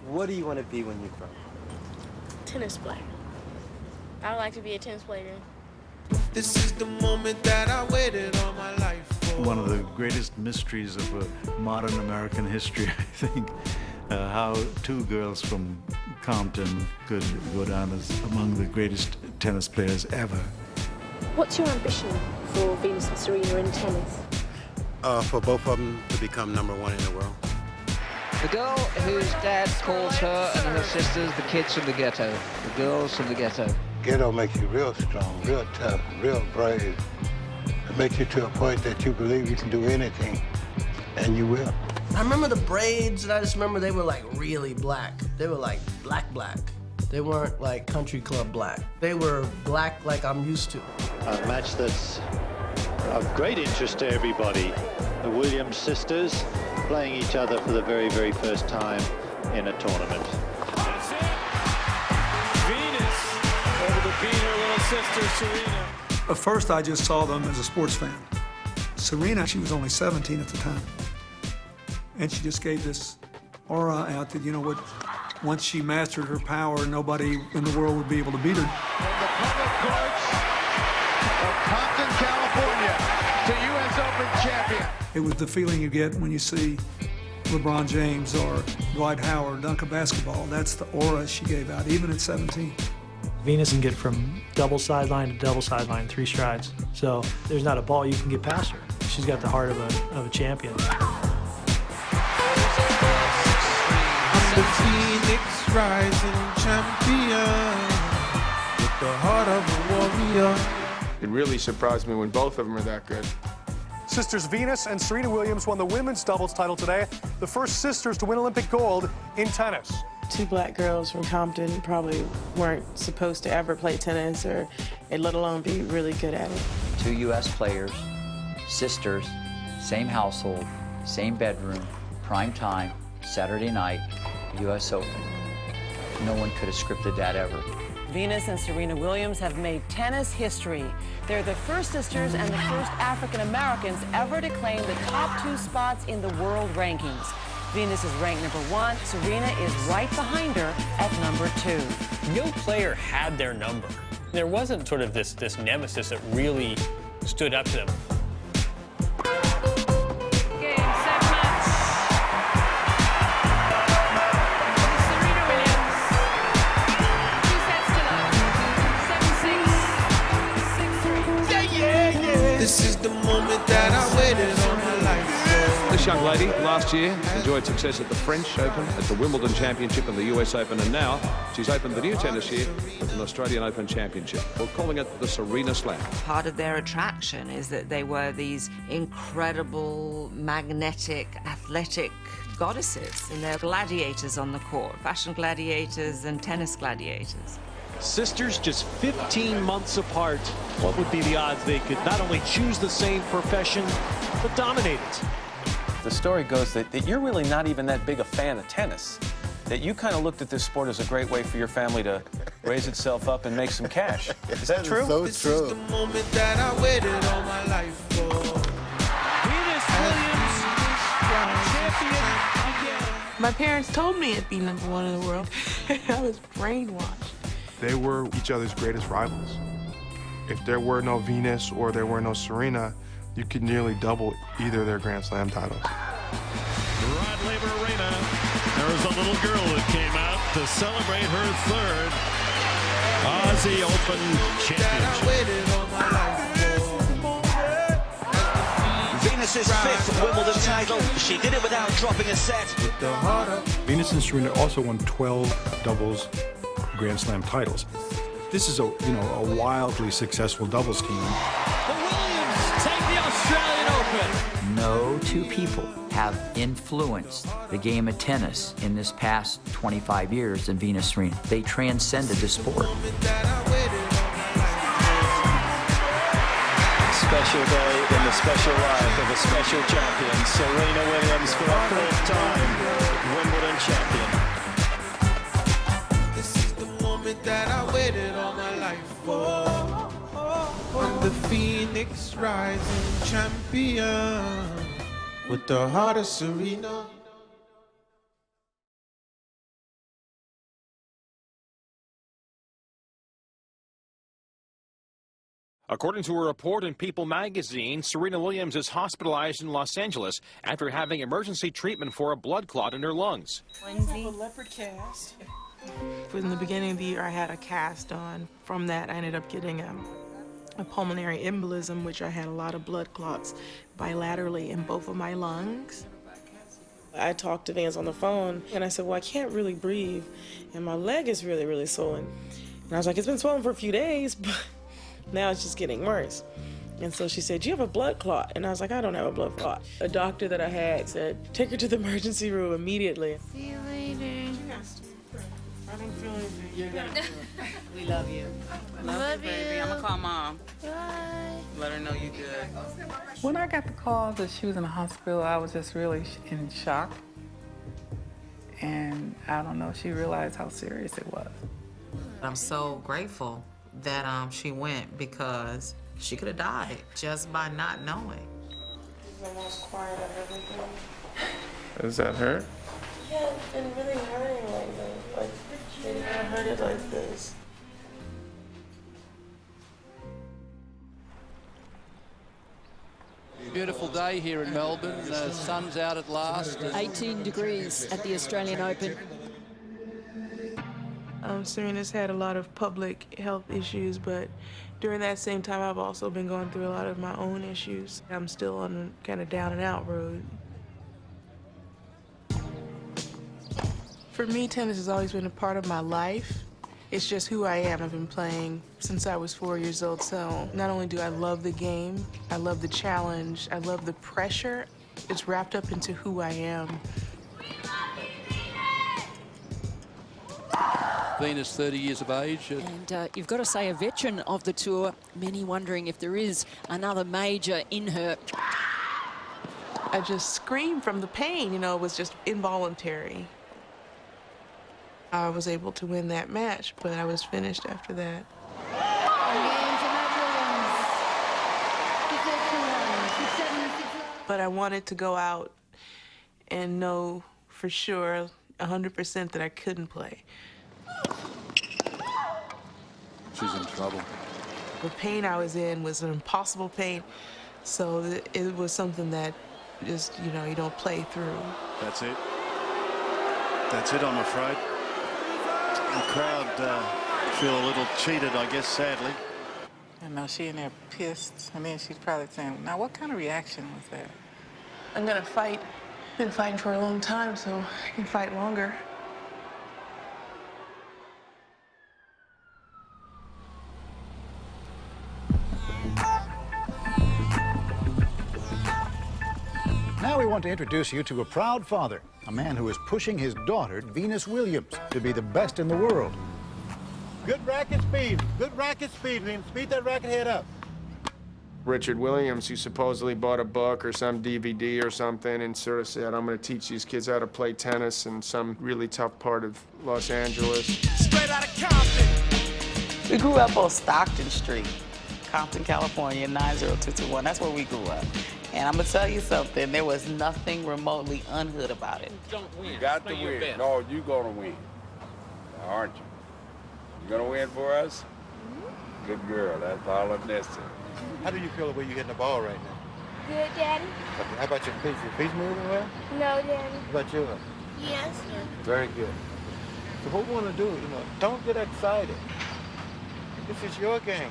What do you want to be when you grow up? Tennis player. I would like to be a tennis player. This is the moment that I waited all my life for. One of the greatest mysteries of modern American history, I think, how two girls from Compton could go down as among the greatest tennis players ever. What's your ambition for Venus and Serena in tennis? For both of them to become #1 in the world. The girl whose dad calls her and her sisters the kids from the ghetto. The girls from the ghetto. Ghetto makes you real strong, real tough, real brave. It makes you to a point that you believe you can do anything, and you will. I remember the braids, and I just remember they were like really black. They were like black. They weren't like country club black. They were black like I'm used to. A match that's of great interest to everybody. The Williams sisters playing each other for the very, very first time in a tournament. That's it. Venus over to beat her little sister, Serena. At first, I just saw them as a sports fan. Serena, she was only 17 at the time. And she just gave this aura out that, you know what, once she mastered her power, nobody in the world would be able to beat her. From the public courts of Compton, California, to U.S. Open champion. It was the feeling you get when you see LeBron James or Dwight Howard dunk a basketball. That's the aura she gave out, even at 17. Venus can get from double sideline to double sideline, 3 strides. So there's not a ball you can get past her. She's got the heart of a champion. The Phoenix rising champion with the heart of a warrior. It really surprised me when both of them are that good. Sisters Venus and Serena Williams won the women's doubles title today, the first sisters to win Olympic gold in tennis. 2 black girls from Compton probably weren't supposed to ever play tennis or let alone be really good at it. 2 U.S. players, sisters, same household, same bedroom, prime time, Saturday night, U.S. Open. No one could have scripted that ever. Venus and Serena Williams have made tennis history. They're the first sisters and the first African Americans ever to claim the top 2 spots in the world rankings. Venus is ranked #1. Serena is right behind her at #2. No player had their number. There wasn't sort of this nemesis that really stood up to them. This is the moment that I waited all my life for. This young lady last year enjoyed success at the French Open, at the Wimbledon Championship and the US Open, and now she's opened the new tennis year with an Australian Open Championship. We're calling it the Serena Slam. Part of their attraction is that they were these incredible, magnetic, athletic goddesses, and they're gladiators on the court, fashion gladiators and tennis gladiators. Sisters just 15 months apart. What would be the odds they could not only choose the same profession, but dominate it? The story goes that you're really not even that big a fan of tennis, that you kind of looked at this sport as a great way for your family to raise itself up and make some cash. Is that true? So This true. is the moment that I waited all my life for. Venus Williams, champion again. My parents told me I'd be #1 in the world. I was brainwashed. They were each other's greatest rivals. If there were no Venus or there were no Serena, you could nearly double either of their Grand Slam titles. Rod Laver Arena. There was a little girl that came out to celebrate her 3rd Aussie Open championship. Venus's 5th Wimbledon title. She did it without dropping a set. Venus and Serena also won 12 doubles Grand Slam titles. This is a wildly successful doubles team. The Williams take the Australian Open. No 2 people have influenced the game of tennis in this past 25 years than Venus and Serena. They transcended the sport. Special day in the special life of a special champion, Serena Williams, for a 4th time Wimbledon champion. That I waited all my life for. I'm the Phoenix rising champion with the heart of Serena. According to a report in People magazine, Serena Williams is hospitalized in Los Angeles after having emergency treatment for a blood clot in her lungs. Lindsay. A leopard cast. In the beginning of the year, I had a cast on. From that, I ended up getting a pulmonary embolism, which I had a lot of blood clots bilaterally in both of my lungs. I talked to Vance on the phone, and I said, well, I can't really breathe, and my leg is really, really swollen. And I was like, it's been swollen for a few days, but now it's just getting worse. And so she said, do you have a blood clot? And I was like, I don't have a blood clot. A doctor that I had said, take her to the emergency room immediately. See you later. I don't feel anything. We love you. Love you, baby. I'm gonna call Mom. Bye. Let her know you good. When I got the call that she was in the hospital, I was just really in shock. And I don't know if she realized how serious it was. I'm so grateful that she went, because she could have died just by not knowing. She's the most quiet of everything. Does that hurt? Yeah, it's been really hurting lately. Like, they never heard it like this. Beautiful day here in Melbourne. The sun's out at last. 18 degrees at the Australian Open. Serena's had a lot of public health issues, but during that same time, I've also been going through a lot of my own issues. I'm still on a kind of down and out road. For me, tennis has always been a part of my life. It's just who I am. I've been playing since I was 4 years old, so not only do I love the game, I love the challenge, I love the pressure. It's wrapped up into who I am. Venus, 30 years of age. And you've got to say, a veteran of the tour, many wondering if there is another major in her. I just screamed from the pain, you know, it was just involuntary. I was able to win that match, but I was finished after that. But I wanted to go out and know for sure, 100%, that I couldn't play. She's in trouble. The pain I was in was an impossible pain, so it was something that just, you know, you don't play through. That's it. That's it, I'm afraid. The crowd feel a little cheated, I guess, sadly. I know she in there pissed, and then she's probably saying, now what kind of reaction was that? I'm gonna fight. Been fighting for a long time, so I can fight longer. Now we want to introduce you to a proud father, a man who is pushing his daughter, Venus Williams, to be the best in the world. Good racket speed. Good racket speed. Speed that racket head up. Richard Williams, who supposedly bought a book or some DVD or something and sort of said, I'm going to teach these kids how to play tennis in some really tough part of Los Angeles. Straight out of Compton. We grew up on Stockton Street, Compton, California, 90221. That's where we grew up. And I'm going to tell you something, there was nothing remotely unhood about it. You got to win. No, you're going to win, aren't you? You going to win for us? Good girl, that's all that's necessary. How do you feel the way you're hitting the ball right now? Good, Daddy. How about your feet? Your feet moving well? No, Daddy. How about yours? Yes, sir. Very good. So what we want to do, you know, don't get excited. This is your game.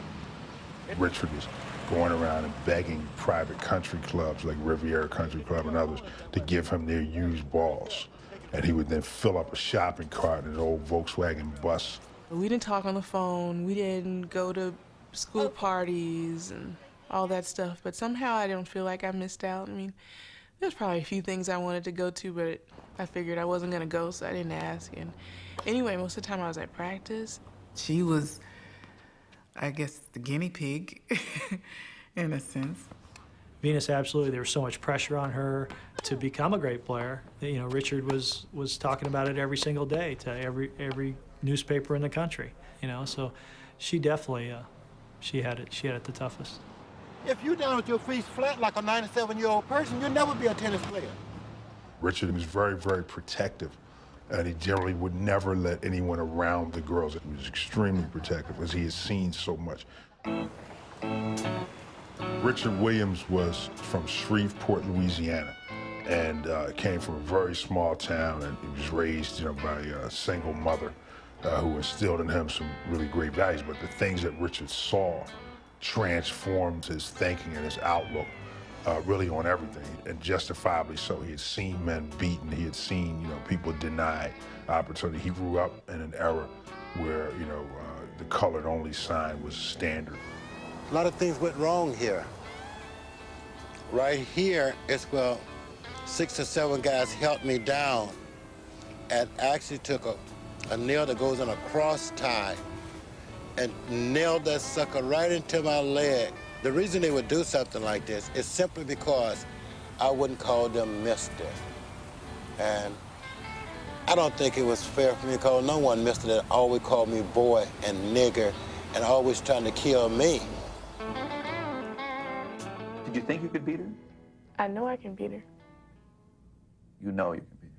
Richard was going around and begging private country clubs like Riviera Country Club and others to give him their used balls. And he would then fill up a shopping cart in an old Volkswagen bus. We didn't talk on the phone. We didn't go to school parties and all that stuff. But somehow I don't feel like I missed out. I mean, there's probably a few things I wanted to go to, but I figured I wasn't going to go, so I didn't ask. And anyway, most of the time I was at practice. She was, I guess, the guinea pig, in a sense. Venus, absolutely. There was so much pressure on her to become a great player. You know, Richard was talking about it every single day to every newspaper in the country. You know, so she definitely she had it the toughest. If you're down with your feet flat like a 97-year-old person, you'll never be a tennis player. Richard was very, very protective, and he generally would never let anyone around the girls. He was extremely protective, as he has seen so much. Richard Williams was from Shreveport, Louisiana, and came from a very small town, and he was raised, by a single mother who instilled in him some really great values. But the things that Richard saw transformed his thinking and his outlook really on everything, and justifiably so. He had seen men beaten. He had seen, people denied opportunity. He grew up in an era where, the colored only sign was standard. A lot of things went wrong here. Right here is where 6 or 7 guys held me down and actually took a nail that goes in a cross tie and nailed that sucker right into my leg. The reason they would do something like this is simply because I wouldn't call them mister. And I don't think it was fair for me to call no one mister that always called me boy and nigger and always trying to kill me. Did you think you could beat her? I know I can beat her. You know you can beat her.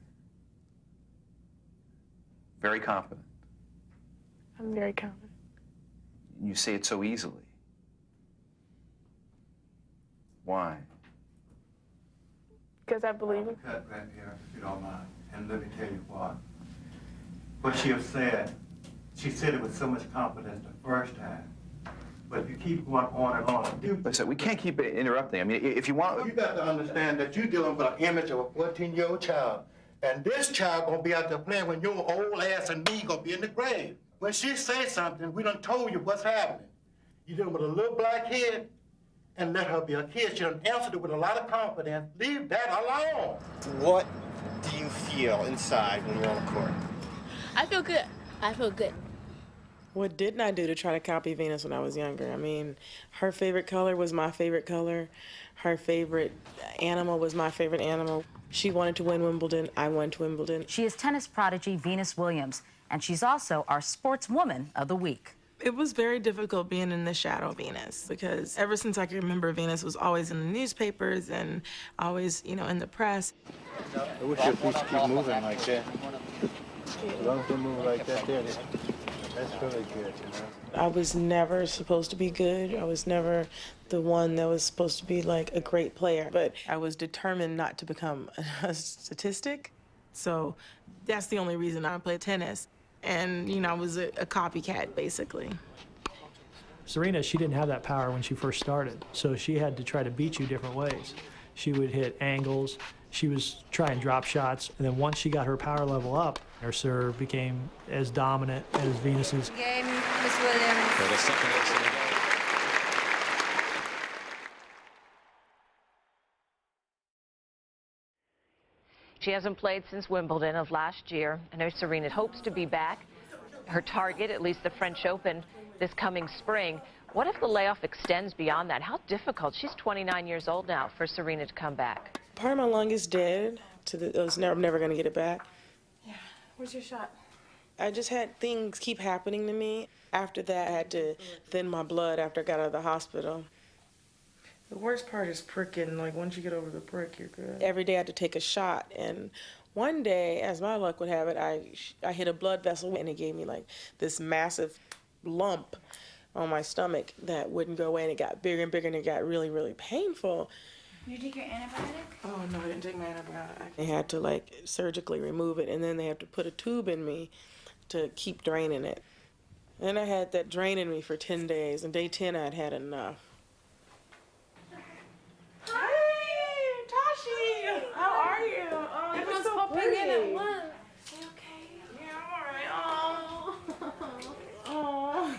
Very confident. I'm very confident. You say it so easily. Why? Because I believe it. Cut right here, if you don't mind. And let me tell you what. What she has said, she said it with so much confidence the first time. But if you keep going on and on. Listen, we can't keep interrupting. I mean, if you want... You got to understand that you're dealing with an image of a 14-year-old child. And this child gonna be out there playing when your old ass and me gonna be in the grave. When she says something, we done told you what's happening. You're dealing with a little black kid, and let her be a kid. She done answered it with a lot of confidence. Leave that alone. What do you feel inside when you're on the court? I feel good. I feel good. What didn't I do to try to copy Venus when I was younger? I mean, her favorite color was my favorite color. Her favorite animal was my favorite animal. She wanted to win Wimbledon. I wanted to Wimbledon. She is tennis prodigy Venus Williams, and she's also our Sportswoman of the Week. It was very difficult being in the shadow of Venus because ever since I can remember, Venus was always in the newspapers and always, in the press. I wish your feet keep moving like that. As long as they move like that, that's really good, I was never supposed to be good. I was never the one that was supposed to be like a great player, but I was determined not to become a statistic. So that's the only reason I played tennis. And, I was a copycat, basically. Serena, she didn't have that power when she first started, so she had to try to beat you different ways. She would hit angles, she was trying drop shots, and then once she got her power level up, her serve became as dominant as Venus's. Game, Miss Williams. For the second ace of the day. She hasn't played since Wimbledon of last year. I know Serena hopes to be back. Her target, at least the French Open, this coming spring. What if the layoff extends beyond that? How difficult? She's 29 years old now for Serena to come back. Part of my lung is dead. I'm never going to get it back. Yeah. Where's your shot? I just had things keep happening to me. After that, I had to thin my blood after I got out of the hospital. The worst part is pricking. Like, once you get over the prick, you're good. Every day I had to take a shot. And one day, as my luck would have it, I hit a blood vessel, and it gave me, like, this massive lump on my stomach that wouldn't go away, and it got bigger and bigger, and it got really, really painful. Did you take your antibiotic? Oh, no, I didn't take my antibiotic. They had to, like, surgically remove it, and then they have to put a tube in me to keep draining it. And I had that drain in me for 10 days, and day 10 I'd had enough. Hi, Tashi. How are you? Oh, you look so pretty. In at once. You okay? Yeah, I'm all right. Oh.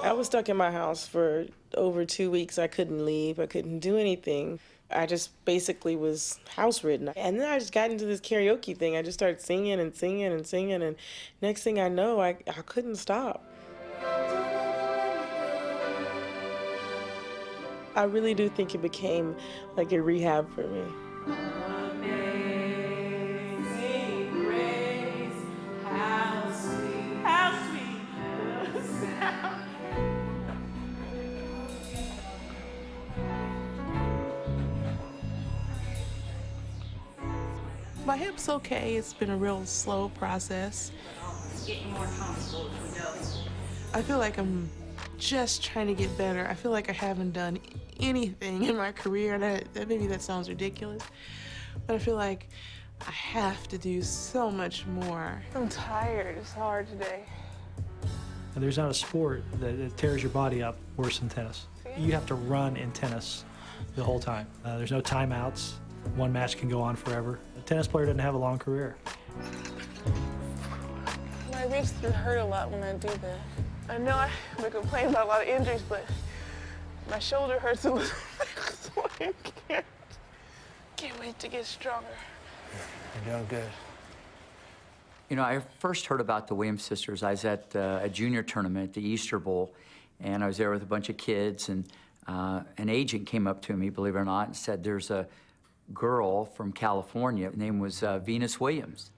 I was stuck in my house for over 2 weeks. I couldn't leave. I couldn't do anything. I just basically was house-ridden. And then I just got into this karaoke thing. I just started singing and singing and singing, and next thing I know, I couldn't stop. I really do think it became like a rehab for me. My hip's okay. It's been a real slow process. Getting more comfortable as we go. I feel like I'm just trying to get better. I feel like I haven't done anything in my career, and maybe that sounds ridiculous, but I feel like I have to do so much more. I'm tired. It's hard today. And there's not a sport that tears your body up worse than tennis. You have to run in tennis the whole time. There's no timeouts. One match can go on forever. A tennis player doesn't have a long career. My wrists hurt a lot when I do that. I know I've been complaining about a lot of injuries, but my shoulder hurts a little bit, so I can't wait to get stronger. You're doing good. You know, I first heard about the Williams sisters. I was at a junior tournament, the Easter Bowl, and I was there with a bunch of kids, and an agent came up to me, believe it or not, and said, there's a girl from California. Her name was Venus Williams.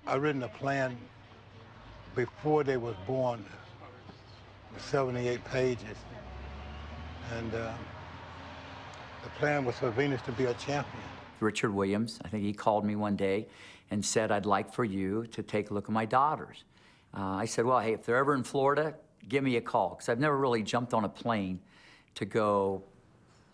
I written a plan before they was born, 78 pages, and the plan was for Venus to be a champion. Richard Williams, I think he called me one day and said, I'd like for you to take a look at my daughters. I said, well, hey, if they're ever in Florida, give me a call, because I've never really jumped on a plane to go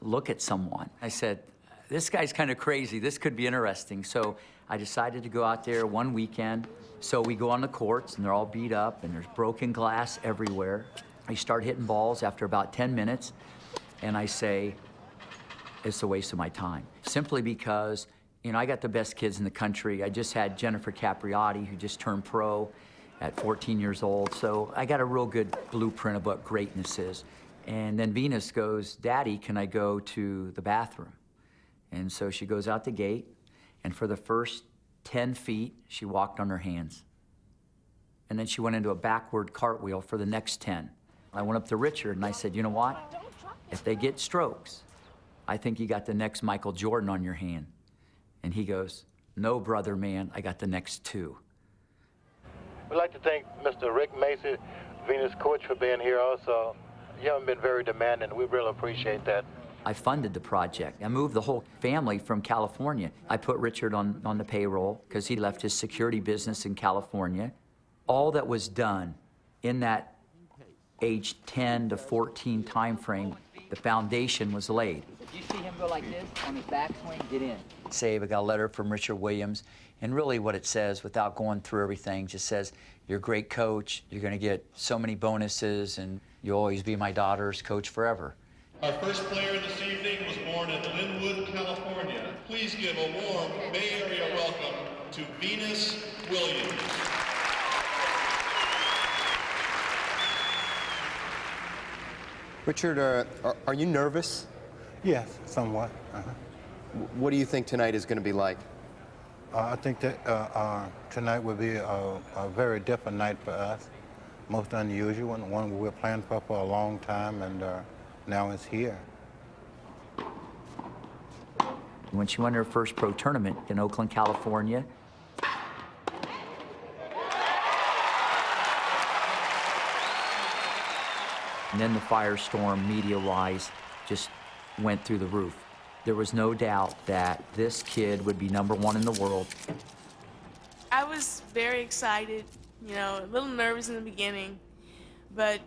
look at someone. I said, this guy's kind of crazy. This could be interesting. So I decided to go out there one weekend. So we go on the courts, and they're all beat up, and there's broken glass everywhere. I start hitting balls after about 10 minutes, and I say, it's a waste of my time. Simply because, you know, I got the best kids in the country. I just had Jennifer Capriati, who just turned pro at 14 years old. So I got a real good blueprint of what greatness is. And then Venus goes, Daddy, can I go to the bathroom? And so she goes out the gate, and for the first 10 feet, she walked on her hands. And then she went into a backward cartwheel for the next 10. I went up to Richard, and I said, you know what? If they get strokes, I think you got the next Michael Jordan on your hand. And he goes, no, brother, man, I got the next 2. We'd like to thank Mr. Rick Macy, Venus coach, for being here also. You haven't been very demanding. We really appreciate that. I funded the project. I moved the whole family from California. I put Richard on the payroll because he left his security business in California. All that was done in that age 10 to 14 time frame, the foundation was laid. If you see him go like this on his backswing, get in. Save, I got a letter from Richard Williams, and really what it says, without going through everything, just says, you're a great coach, you're gonna get so many bonuses, and you'll always be my daughter's coach forever. Our first player this evening was born in Linwood, California. Please give a warm Bay Area welcome to Venus Williams. Richard, are you nervous? Yes, somewhat. What do you think tonight is going to be like? I think that tonight will be a very different night for us, most unusual, one we were planning for a long time, and now it's here. When she won her first pro tournament in Oakland, California, and then the firestorm, media-wise, just went through the roof. There was no doubt that this kid would be #1 in the world. I was very excited, you know, a little nervous in the beginning, but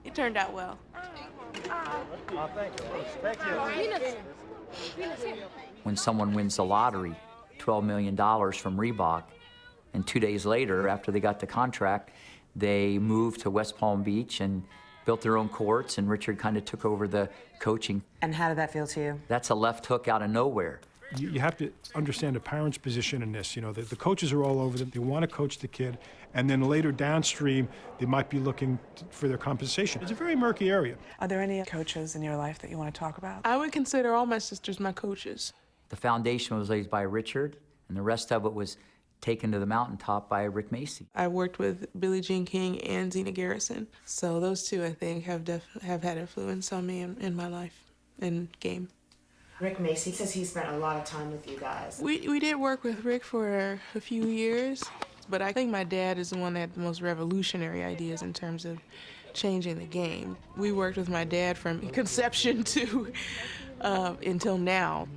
it turned out well. When someone wins the lottery, $12 million from Reebok, and 2 days later, after they got the contract, they moved to West Palm Beach and built their own courts, and Richard kind of took over the coaching. And how did that feel to you? That's a left hook out of nowhere. You have to understand the parent's position in this. You know, the coaches are all over them. They want to coach the kid, and then later downstream, they might be looking for their compensation. It's a very murky area. Are there any coaches in your life that you want to talk about? I would consider all my sisters my coaches. The foundation was laid by Richard, and the rest of it was taken to the mountaintop by Rick Macy. I worked with Billie Jean King and Zena Garrison, so those two, I think, have had influence on me in my life and game. Rick Macy says he spent a lot of time with you guys. We did work with Rick for a few years, but I think my dad is the one that had the most revolutionary ideas in terms of changing the game. We worked with my dad from conception to until now.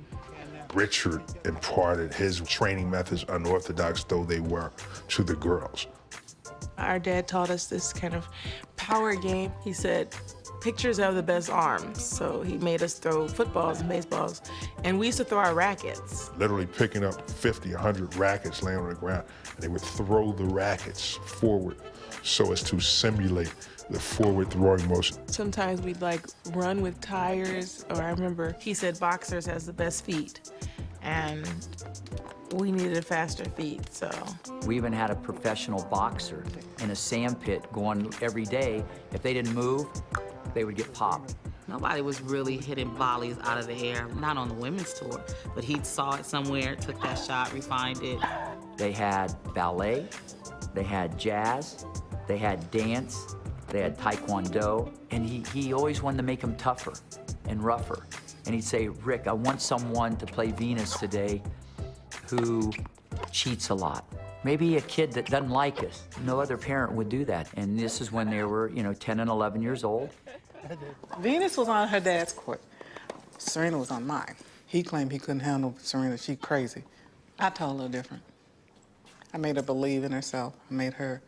Richard imparted his training methods, unorthodox though they were, to the girls. Our dad taught us this kind of power game. He said, pictures have the best arms. So he made us throw footballs and baseballs. And we used to throw our rackets. Literally picking up 50, 100 rackets laying on the ground, and they would throw the rackets forward so as to simulate the forward throwing motion. Sometimes we'd like run with tires, or I remember he said boxers has the best feet. And we needed faster feet, so. We even had a professional boxer in a sand pit going every day. If they didn't move, they would get popped. Nobody was really hitting volleys out of the air, not on the women's tour, but he saw it somewhere, took that shot, refined it. They had ballet, they had jazz, they had dance, they had taekwondo, and he always wanted to make them tougher and rougher. And he'd say, Rick, I want someone to play Venus today who cheats a lot. Maybe a kid that doesn't like us. No other parent would do that. And this is when they were, 10 and 11 years old. Venus was on her dad's court. Serena was on mine. He claimed he couldn't handle Serena. She crazy. I told her different. I made her believe in herself. I made her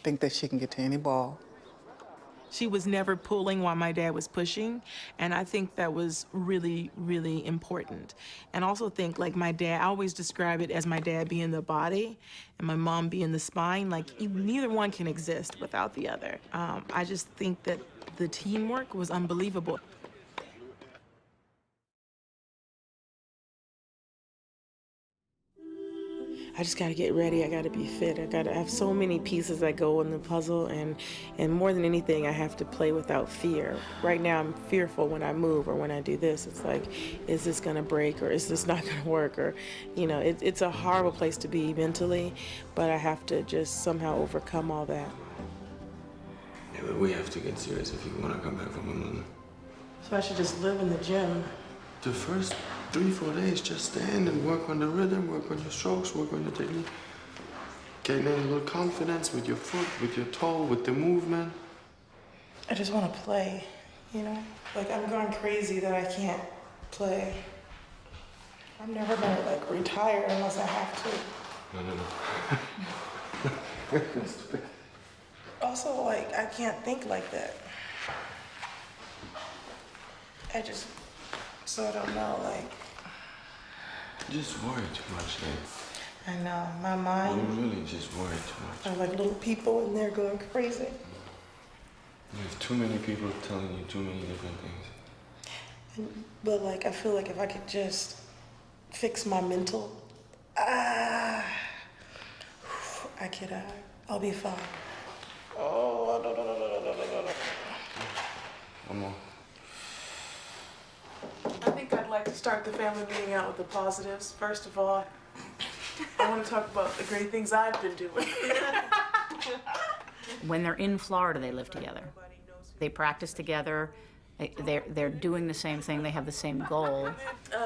think that she can get to any ball. She was never pulling while my dad was pushing, and I think that was really, really important. And also think, like my dad, I always describe it as my dad being the body and my mom being the spine. Like neither one can exist without the other. I just think that the teamwork was unbelievable. I just gotta get ready, I gotta be fit, I have so many pieces that go in the puzzle, and more than anything, I have to play without fear. Right now, I'm fearful when I move or when I do this. It's like, is this gonna break or is this not gonna work? Or, it's a horrible place to be mentally, but I have to just somehow overcome all that. Yeah, but we have to get serious if you want to come back from Wimbledon. So I should just live in the gym. The first 3-4 days, just stand and work on the rhythm, work on your strokes, work on your technique. Gain a little confidence with your foot, with your toe, with the movement. I just want to play, Like I'm going crazy that I can't play. I'm never gonna retire unless I have to. No. Also, I can't think like that. I just don't know, You just worry too much, I know, my mind. You really just worry too much. I like little people in there going crazy. You have too many people telling you too many different things. But I feel like if I could just fix my mental, I'll be fine. Oh, no. One more. I think I'd like to start the family meeting out with the positives. First of all, I want to talk about the great things I've been doing. When they're in Florida, they live together. They practice together. They're doing the same thing. They have the same goal.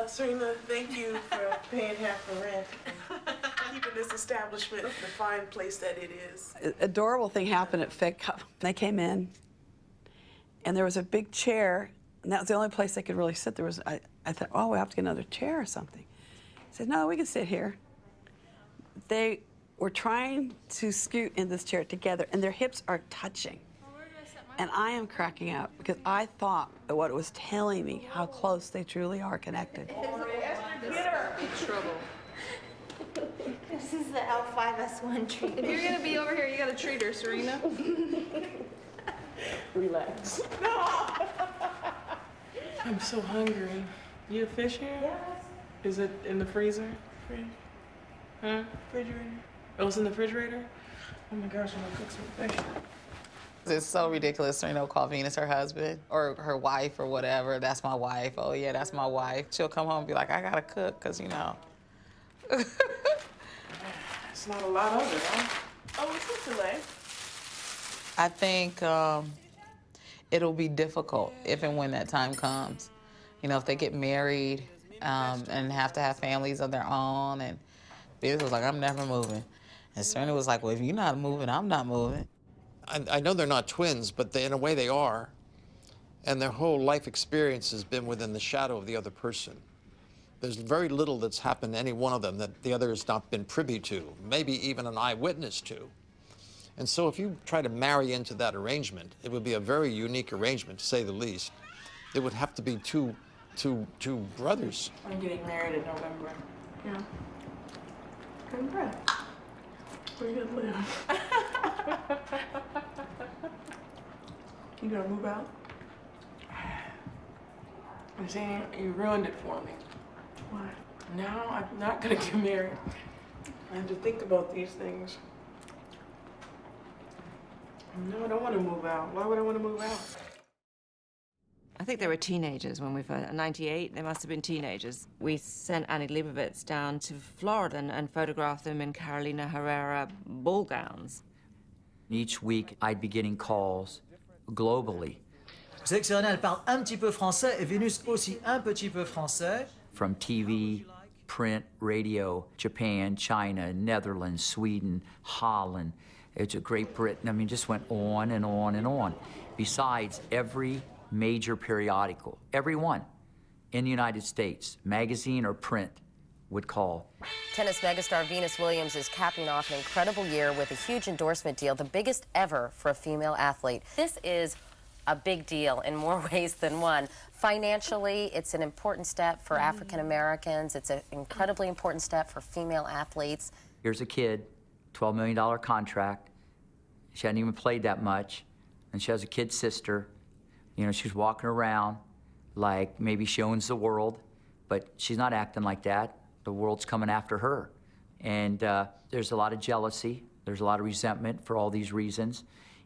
Serena, thank you for paying half the rent and keeping this establishment the fine place that it is. An adorable thing happened at Fed Cup. They came in, and there was a big chair, and that was the only place they could really sit. I thought, oh, we have to get another chair or something. I said, no, we can sit here. They were trying to scoot in this chair together, and their hips are touching. And I am cracking up because I thought that what it was telling me how close they truly are connected. Trouble. This is the L5S1 treatment. If you're gonna be over here, you gotta treat her, Serena. Relax. I'm so hungry. You have fish here? Yes. Is it in the freezer? Huh? Refrigerator? Oh, it's in the refrigerator? Oh my gosh, I'm gonna cook some fish. It's so ridiculous. Serena will call Venus her husband or her wife or whatever. That's my wife. Oh, yeah, that's my wife. She'll come home and be like, I gotta cook, because, It's not a lot of it, huh? Oh, it's a delay. I think it'll be difficult if and when that time comes. If they get married and have to have families of their own. And Venus was like, I'm never moving. And Serena was like, well, if you're not moving, I'm not moving. I know they're not twins, but in a way they are. And their whole life experience has been within the shadow of the other person. There's very little that's happened to any one of them that the other has not been privy to, maybe even an eyewitness to. And so if you try to marry into that arrangement, it would be a very unique arrangement, to say the least. It would have to be two brothers. I'm getting married in November. Yeah. Congrats. Where you gonna live? You gonna move out? I'm saying you ruined it for me. Why? Now I'm not gonna get married. I have to think about these things. No, I don't want to move out. Why would I want to move out? I think they were teenagers when we first, 98, they must have been teenagers. We sent Annie Leibovitz down to Florida and photographed them in Carolina Herrera ball gowns. Each week, I'd be getting calls globally. Vous savez que Serena, elle parle un petit peu français et Venus aussi un petit peu français. From TV, print, radio, Japan, China, Netherlands, Sweden, Holland, it's a Great Britain. I mean, just went on and on and on. Besides, every major periodical, every one in the United States, magazine or print, would call. Tennis megastar Venus Williams is capping off an incredible year with a huge endorsement deal, the biggest ever for a female athlete. This is a big deal in more ways than one. Financially, it's an important step for African Americans. It's an incredibly important step for female athletes. Here's a kid, $12 million contract. She hadn't even played that much, and she has a kid sister. You know, she's walking around like maybe she owns the world, but she's not acting like that. The world's coming after her. And there's a lot of jealousy. There's a lot of resentment for all these reasons.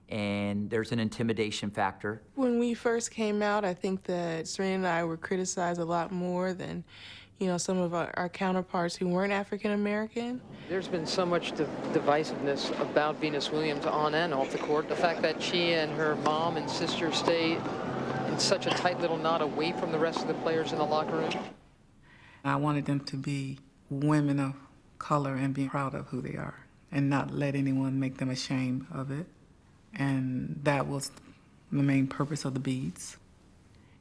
And there's an intimidation factor. When we first came out, I think that Serena and I were criticized a lot more than, you know, some of our counterparts who weren't African American. There's been so much divisiveness about Venus Williams on and off the court. The fact that she and her mom and sister stay in such a tight little knot away from the rest of the players in the locker room. I wanted them to be women of color and be proud of who they are and not let anyone make them ashamed of it. And that was the main purpose of the beads,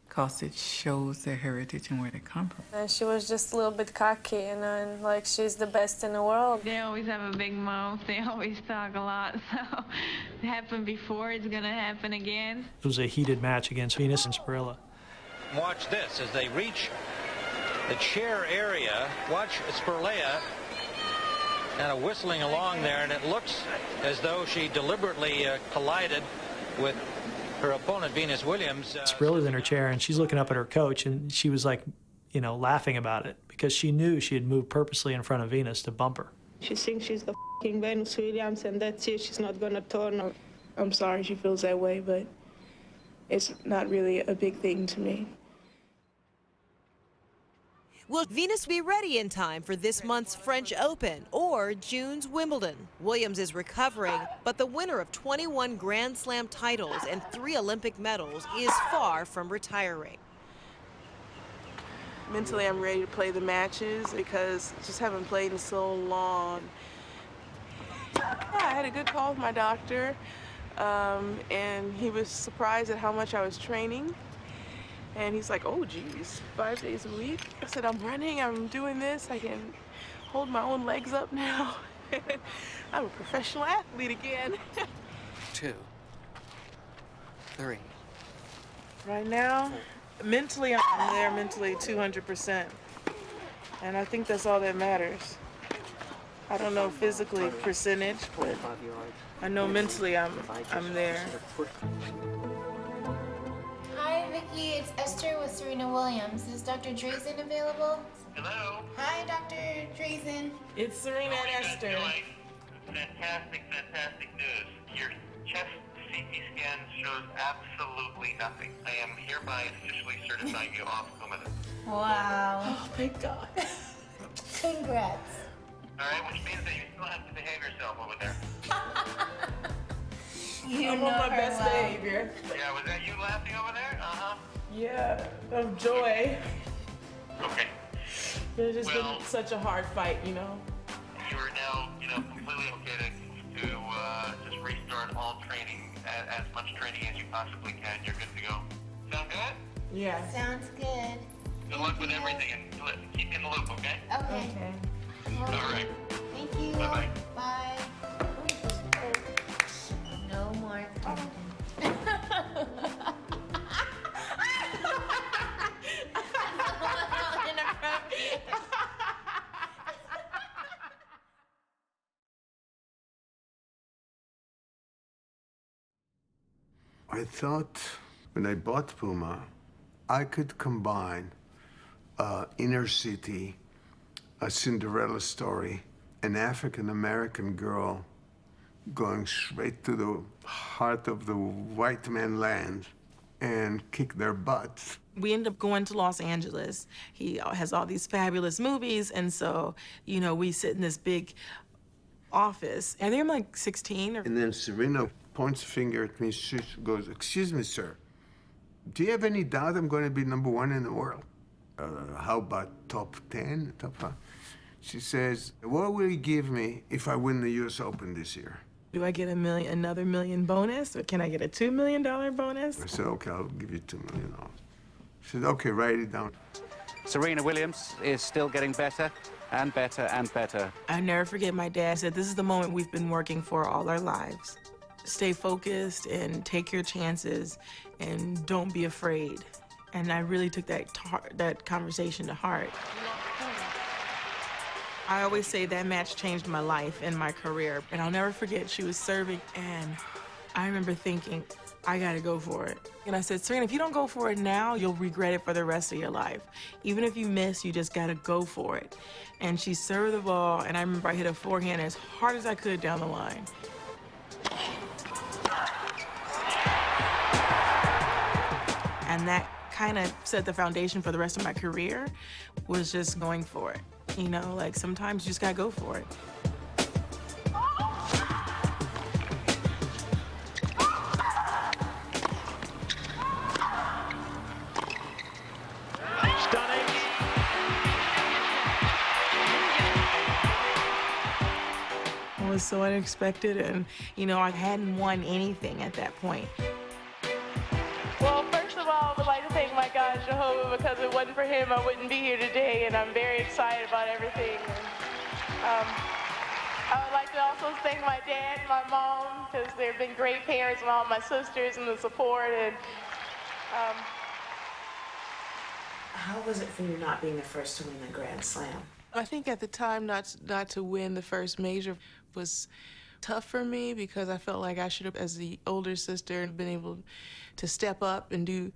because it shows their heritage and where they come from. And she was just a little bit cocky, you know, and like she's the best in the world. They always have a big mouth. They always talk a lot. So it happened before, it's gonna happen again. It was a heated match against Venus and Spirilla. Watch this as they reach the chair area. Watch Spirilla kind of whistling along there, and it looks as though she deliberately collided with her opponent, Venus Williams. Spirilla's in her chair, and she's looking up at her coach, and she was like, you know, laughing about it because she knew she had moved purposely in front of Venus to bump her. She thinks she's the f***ing Venus Williams, and that's it. She's not gonna turn her. I'm sorry she feels that way, but it's not really a big thing to me. Will Venus be ready in time for this month's French Open or June's Wimbledon? Williams is recovering, but the winner of 21 Grand Slam titles and 3 Olympic medals is far from retiring. Mentally, I'm ready to play the matches because I just haven't played in so long. Yeah, I had a good call with my doctor, and he was surprised at how much I was training. And he's like, oh, geez, 5 days a week? I said, I'm running, I'm doing this, I can hold my own legs up now. I'm a professional athlete again. 2, 3. Right now, mentally, I'm there mentally 200%. And I think that's all that matters. I don't know physically percentage, but I know mentally I'm there. Hi, Vicky. It's Esther with Serena Williams. Is Dr. Drazen available? Hello. Hi, Dr. Drazen. It's Serena and Esther. Fantastic news. Your chest CT scan shows absolutely nothing. I am hereby officially certifying you off limits. Wow. Oh, thank God. Congrats. All right, which means that you still have to behave yourself over there. I'm on my best behavior. Yeah, was that you laughing over there? Uh-huh. Yeah, of joy. Okay. It's just been such a hard fight, you know. You are now, completely okay to just restart all training, as much training as you possibly can. You're good to go. Sound good? Yeah. Sounds good. Good luck with everything, and keep in the loop, okay? Okay. All right. Thank you. Bye-bye. Bye. I thought when I bought Puma, I could combine inner city, a Cinderella story, an African-American girl going straight to the heart of the white man land and kick their butts. We ended up going to Los Angeles. He has all these fabulous movies, and so, you know, we sit in this big office. I think I'm like 16. And then Serena points a finger at me. She goes, "Excuse me, sir. Do you have any doubt I'm going to be #1 in the world? How about top 10, top 5? She says, "What will you give me if I win the U.S. Open this year?" Do I get another $1 million bonus, or can I get a $2 million bonus? I said, "Okay, I'll give you $2 million." She said, "Okay, write it down." Serena Williams is still getting better and better and better. I never forget my dad said, "This is the moment we've been working for all our lives. Stay focused and take your chances and don't be afraid." And I really took that conversation to heart. I always say that match changed my life and my career. And I'll never forget, she was serving, and I remember thinking, I gotta go for it. And I said, "Serena, if you don't go for it now, you'll regret it for the rest of your life. Even if you miss, you just gotta go for it." And she served the ball, and I remember I hit a forehand as hard as I could down the line. And that kind of set the foundation for the rest of my career, was just going for it. You know, like sometimes you just gotta go for it. Stunning. It was so unexpected, and you know, I hadn't won anything at that point. Well, first of all, I would like to thank my God, Jehovah, because if it wasn't for him, I wouldn't be here today, and I'm very excited about everything. And, I would like to also thank my dad and my mom, because they've been great parents, and all my sisters and the support. And How was it for you not being the first to win the Grand Slam? I think at the time, not to win the first major was tough for me, because I felt like I should have, as the older sister, been able to step up and do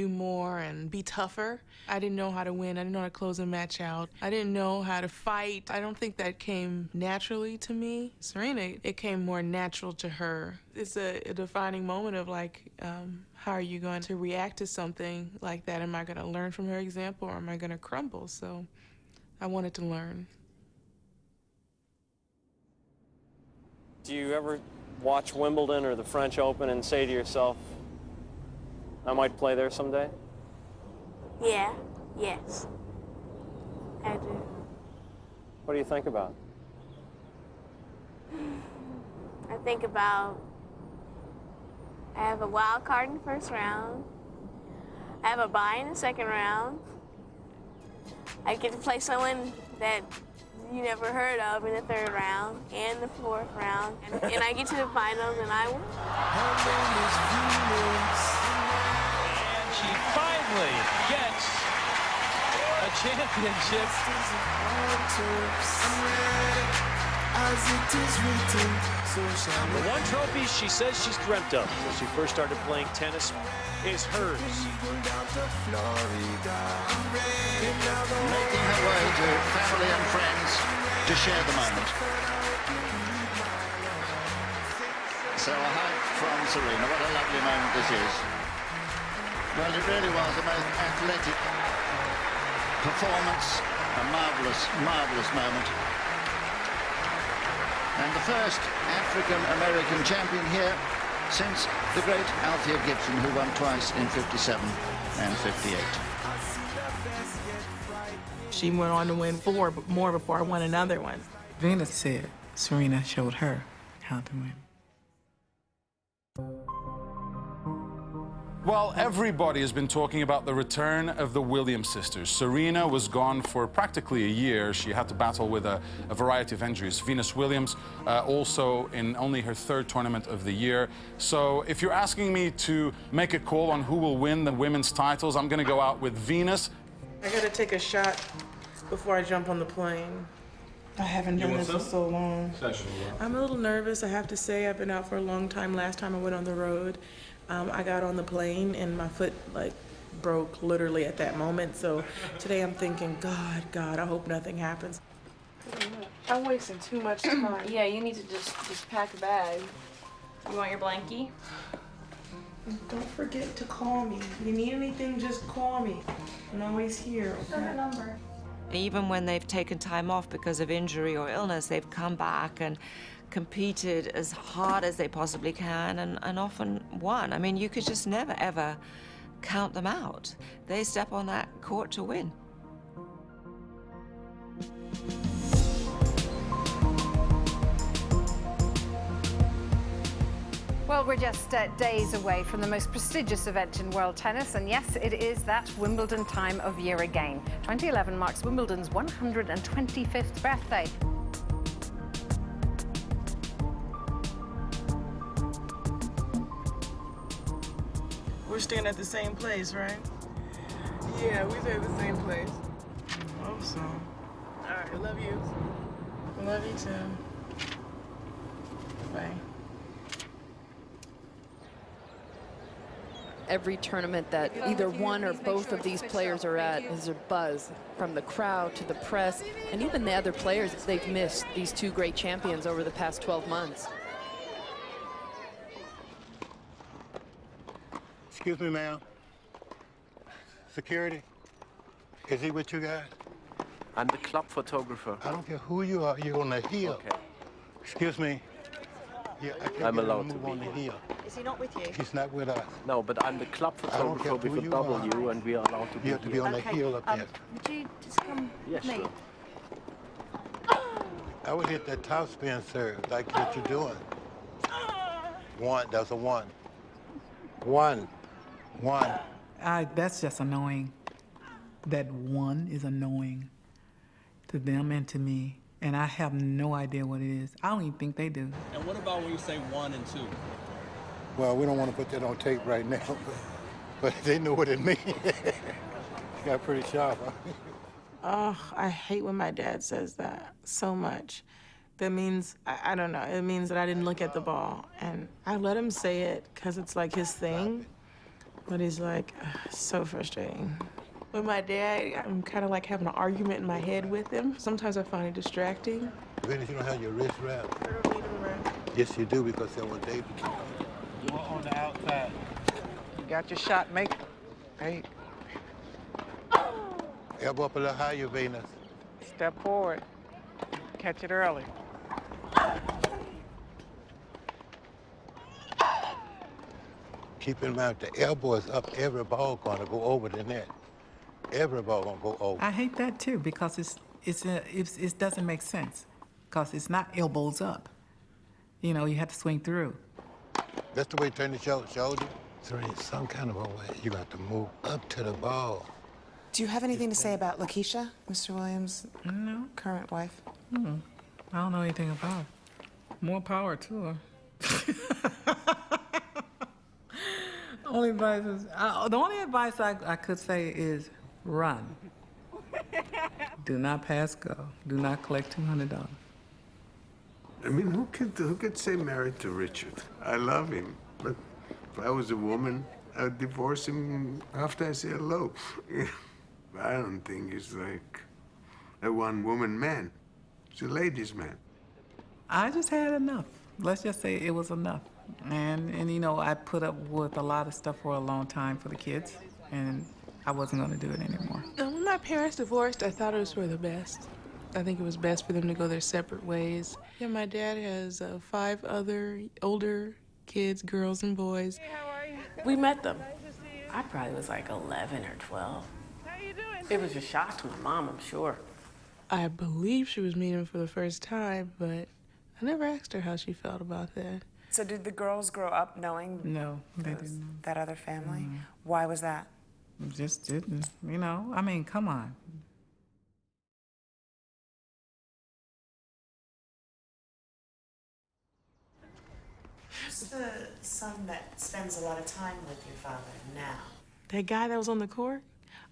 more and be tougher. I didn't know how to win. I didn't know how to close a match out. I didn't know how to fight. I don't think that came naturally to me. Serena, it came more natural to her. It's a defining moment of like, how are you going to react to something like that? Am I going to learn from her example, or am I going to crumble? So I wanted to learn. Do you ever watch Wimbledon or the French Open and say to yourself, I might play there someday? yeah, yes, I do. What do you think about? I think about, I have a wild card in the first round. I have a bye in the second round. I get to play someone that you never heard of in the third round and the fourth round. And I get to the finals and I win. And she finally gets a championship. The one trophy she says she's dreamt of when she first started playing tennis is hers. Making her way to family and friends to share the moment. So a hug from Serena. What a lovely moment this is. Well, it really was the most athletic performance, a marvellous, marvellous moment. And the first African-American champion here since the great Althea Gibson, who won twice in 57 and 58. She went on to win 4 more before I won another one. Venus said Serena showed her how to win. Well, everybody has been talking about the return of the Williams sisters. Serena was gone for practically a year. She had to battle with a variety of injuries. Venus Williams also in only her 3rd tournament of the year. So if you're asking me to make a call on who will win the women's titles, I'm going to go out with Venus. I got to take a shot before I jump on the plane. I haven't done this in so long. I'm a little nervous, I have to say. I've been out for a long time. Last time I went on the road, I got on the plane and my foot like broke literally at that moment. So today I'm thinking, God, I hope nothing happens. I'm wasting too much time. Yeah, you need to just pack a bag. You want your blankie? Don't forget to call me. If you need anything, just call me. I'm always here. What's her number? Even when they've taken time off because of injury or illness, they've come back and competed as hard as they possibly can and often won. I mean, you could just never, ever count them out. They step on that court to win. Well, we're just days away from the most prestigious event in world tennis, and yes, it is that Wimbledon time of year again. 2011 marks Wimbledon's 125th birthday. We're staying at the same place, right? Yeah, we stay at the same place. Awesome. All right, I love you. I love you too. Bye. Every tournament that either one or both of these players are at is a buzz from the crowd to the press and even the other players they've missed, these two great champions over the past 12 months. Excuse me, ma'am. Security? Is he with you guys? I'm the club photographer. I don't care who you are, you're on the hill. Okay. Excuse me. Yeah, I can't I'm get him allowed to move to on be the here. hill. Is he not with you? He's not with us. No, but I'm the club I don't care photographer who with a you W, are. and we are allowed to be You have to be here. on the hill up there. Would you just come Yes, with me? sure. I would hit that top spin serve, like what you're doing. One, that's a one. One. That's just annoying. That one is annoying to them and to me. And I have no idea what it is. I don't even think they do. And what about when you say 1 and 2? Well, we don't want to put that on tape right now, but they know what it means. Got pretty sharp, huh? Oh, I hate when my dad says that so much. That means, I don't know, it means that I didn't look at the ball. And I let him say it because it's like his thing. But he's like, so frustrating. With my dad, I'm kind of like having an argument in my head with him. Sometimes I find it distracting. Venus, you don't have your wrist wrapped. I don't need him around. Yes, you do, because they want David to come. More on the outside. You got your shot, make it. Hey, Elbow up a little higher, Venus. step forward. Catch it early. Keep in mind, if the elbow is up, every ball gonna go over the net. Every ball gonna go over. I hate that too because it doesn't make sense because it's not elbows up. You know, you have to swing through. That's the way you turn the shoulder. Serena, some kind of a way, you got to move up to the ball. Do you have anything to say about Lakeisha, Mr. Williams' current wife? I don't know anything about her. More power to her. The only advice I could say is run. Do not pass go. Do not collect $200. I mean, who could say married to Richard? I love him, but if I was a woman, I'd divorce him after I say hello. I don't think he's like a one-woman man. He's a ladies' man. I just had enough. Let's just say it was enough. And you know, I put up with a lot of stuff for a long time for the kids, and I wasn't going to do it anymore. When my parents divorced, I thought it was for the best. I think it was best for them to go their separate ways. Yeah, my dad has 5 other older kids, girls and boys. Hey, how are you? We met them. Nice to see you. I probably was like 11 or 12. How you doing? It was a shock to my mom, I'm sure. I believe she was meeting him for the first time, but I never asked her how she felt about that. So did the girls grow up knowing No, they didn't. that other family? Why was that? Just didn't, you know? I mean, come on. Who's the son that spends a lot of time with your father now? That guy that was on the court?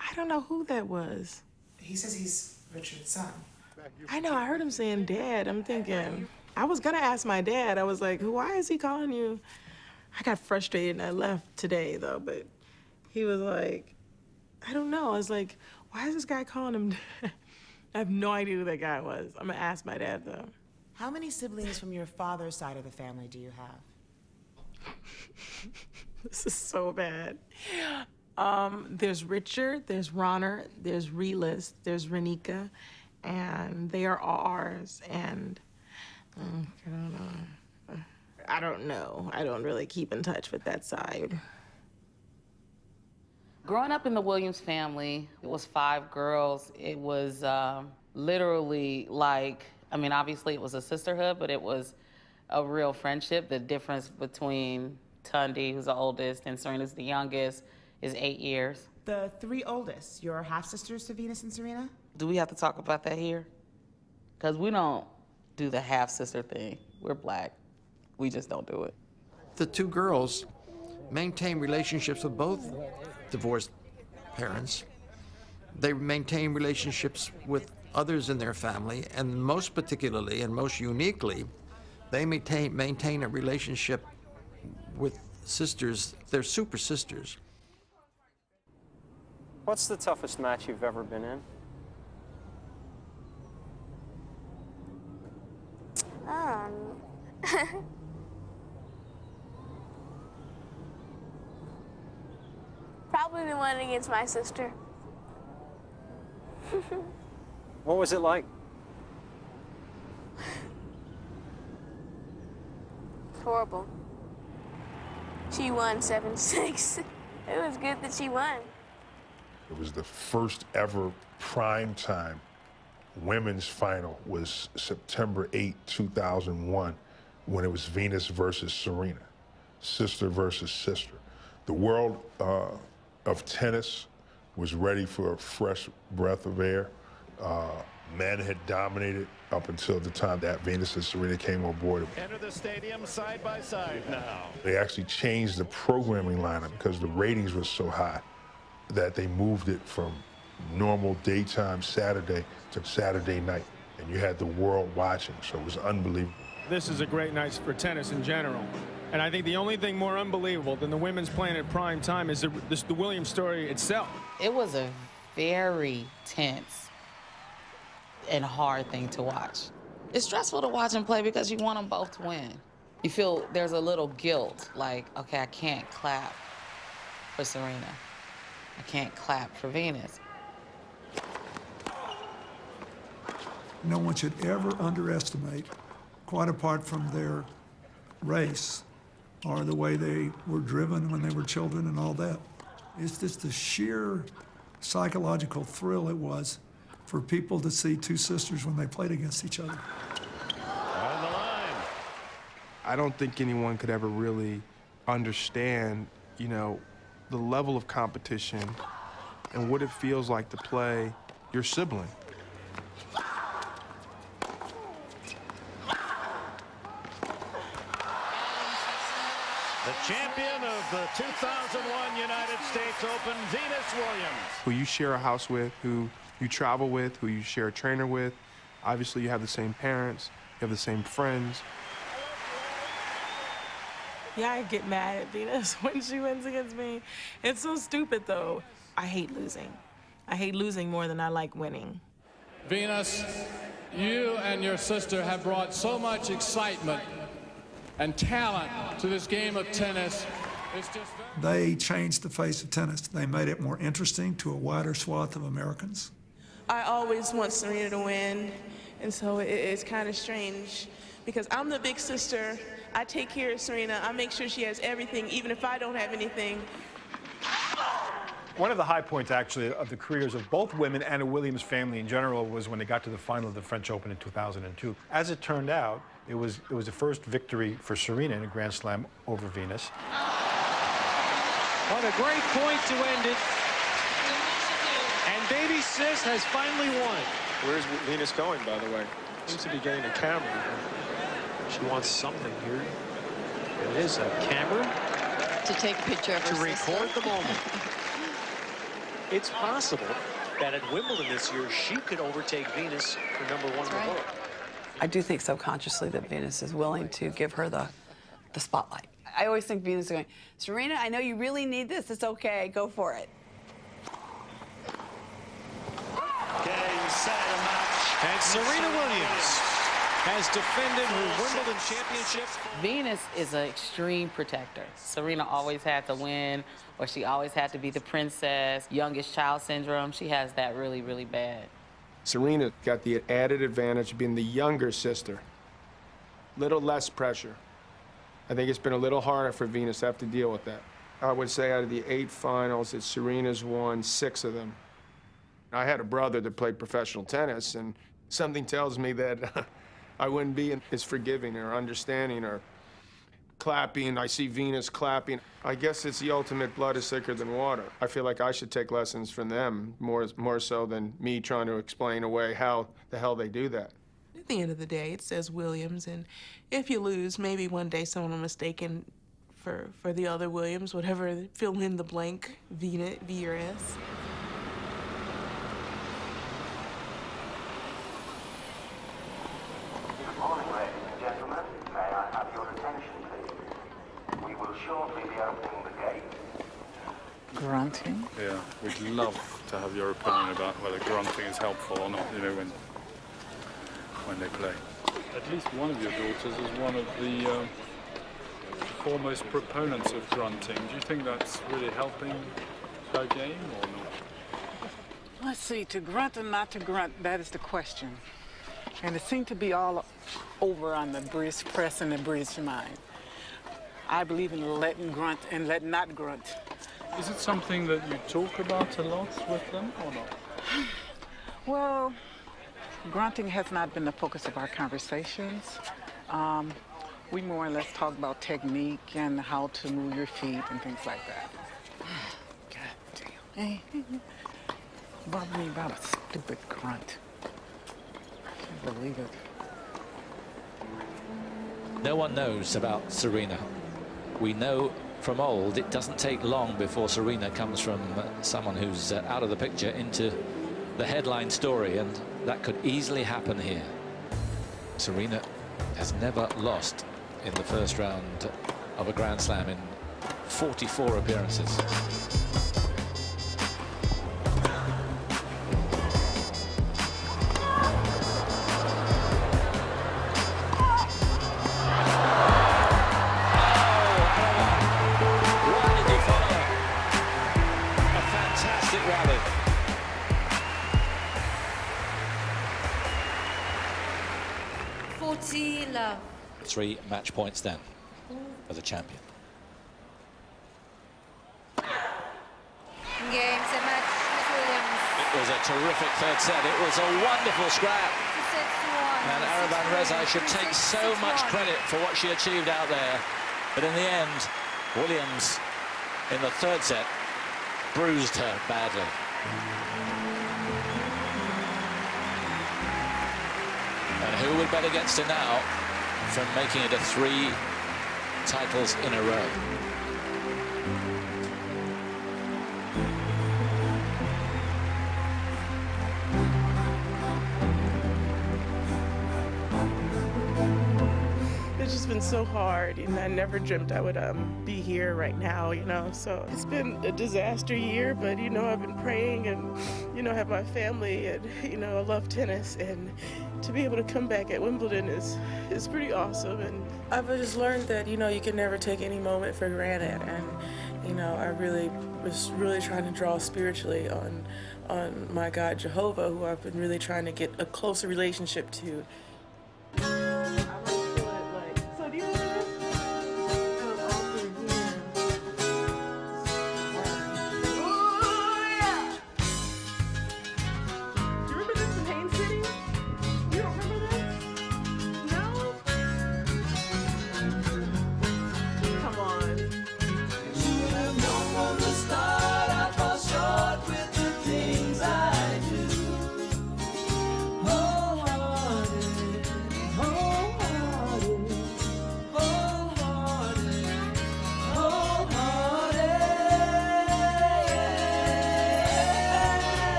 I don't know who that was. He says he's Richard's son. I know, I heard him saying dad. I'm thinking, I was gonna ask my dad. I was like, why is he calling you I got frustrated and I left today, though, but he was like, I don't know. I was like, why is this guy calling him dad? I have no idea who that guy was. I'm gonna ask my dad, though. How many siblings from your father's side of the family do you have? This is so bad. There's Richard, there's Ronner, there's Relis, there's Renika, and they are all ours. And I don't know. I don't really keep in touch with that side. Growing up in the Williams family, it was 5 girls. It was literally like, I mean, obviously it was a sisterhood, but it was a real friendship. The difference between Tundi, who's the oldest, and Serena's the youngest, is 8 years. The 3 oldest, your half-sisters to Venus and Serena? Do we have to talk about that here? Because we don't do the half-sister thing. We're Black. We just don't do it. The 2 girls maintain relationships with both divorced parents. They maintain relationships with others in their family, and most particularly and most uniquely, they maintain a relationship with sisters. They're super sisters. What's the toughest match you've ever been in? Probably the one against my sister. What was it like? Horrible. She won 7-6. It was good that she won. It was the first ever primetime women's final was September 8, 2001, when it was Venus versus Serena, sister versus sister. The world of tennis was ready for a fresh breath of air. Men had dominated up until the time that Venus and Serena came on board. Enter the stadium side by side now. They actually changed the programming lineup because the ratings were so high that they moved it from normal daytime Saturday to Saturday night. And you had the world watching, so it was unbelievable. This is a great night for tennis in general. And I think the only thing more unbelievable than the women's playing at prime time is the Williams story itself. It was a very tense and hard thing to watch. It's stressful to watch them play because you want them both to win. You feel there's a little guilt, like, okay, I can't clap for Serena. I can't clap for Venus. No one should ever underestimate, quite apart from their race or the way they were driven when they were children and all that. It's just the sheer psychological thrill it was for people to see 2 sisters when they played against each other. On the line. I don't think anyone could ever really understand, you know, the level of competition and what it feels like to play your sibling. The champion of the 2001 United States Open, Venus Williams. Who you share a house with, who you travel with, who you share a trainer with. Obviously, you have the same parents, you have the same friends. Yeah, I get mad at Venus when she wins against me. It's so stupid, though. I hate losing. I hate losing more than I like winning. Venus, you and your sister have brought so much excitement and talent to this game of tennis. It's just They changed the face of tennis. They made it more interesting to a wider swath of Americans. I always want Serena to win, and so it's kind of strange because I'm the big sister. I take care of Serena. I make sure she has everything, even if I don't have anything. One of the high points, actually, of the careers of both women and the Williams family in general was when they got to the final of the French Open in 2002. As it turned out, it was the first victory for Serena in a Grand Slam over Venus. What a great point to end it. And baby sis has finally won. Where's Venus going, by the way? Seems to be getting a camera. She wants something here. It is a camera. To take a picture of her To record sister. the moment. It's possible that at Wimbledon this year, she could overtake Venus for #1 in the world. I do think subconsciously that Venus is willing to give her the spotlight. I always think Venus is going, Serena, I know you really need this. It's okay. Go for it. Game, set, and match. And Serena Williams has defended her Wimbledon championship. Venus is an extreme protector. Serena always had to win, or she always had to be the princess. Youngest child syndrome, she has that really, really bad. Serena got the added advantage of being the younger sister. Little less pressure. I think it's been a little harder for Venus to have to deal with that. I would say out of the 8 finals that Serena's won 6 of them. I had a brother that played professional tennis, and something tells me that I wouldn't be as forgiving or understanding or clapping. I see Venus clapping. I guess it's the ultimate blood is thicker than water. I feel like I should take lessons from them more so than me trying to explain away how the hell they do that. At the end of the day, it says Williams, and if you lose, maybe one day someone will mistake for the other Williams, whatever, fill in the blank, V or S. Good morning, ladies and gentlemen. May I have your attention, please? We will shortly be opening the gate. Grunting? Yeah, we'd love to have your opinion about whether grunting is helpful or not, you know, when they play. At least one of your daughters is one of the foremost proponents of grunting. Do you think that's really helping her game or not? Let's see, to grunt or not to grunt, that is the question. And it seemed to be all over on the British press and the British mind. I believe in letting grunt and let not grunt. Is it something that you talk about a lot with them or not? Well, grunting has not been the focus of our conversations. We more or less talk about technique and how to move your feet and things like that. God damn. Hey, bother me about a stupid grunt. Can't believe it. No one knows about Serena. We know from old it doesn't take long before Serena comes from someone who's out of the picture into the headline story, and that could easily happen here. Serena has never lost in the first round of a Grand Slam in 44 appearances. Love. 3 match points then for the champion. Game, set match, Williams. It was a terrific third set. It was a wonderful scrap. And Araban Reza should take so much credit for what she achieved out there. But in the end, Williams in the third set bruised her badly. And who would bet against her now from making it a 3 titles in a row? It's just been so hard, and I never dreamt I would be here right now, you know. So it's been a disaster year, but you know, I've been praying and you know, have my family, and you know, I love tennis, and to be able to come back at Wimbledon is pretty awesome. And I've just learned that, you know, you can never take any moment for granted, and you know, I was really trying to draw spiritually on my God Jehovah, who I've been really trying to get a closer relationship to.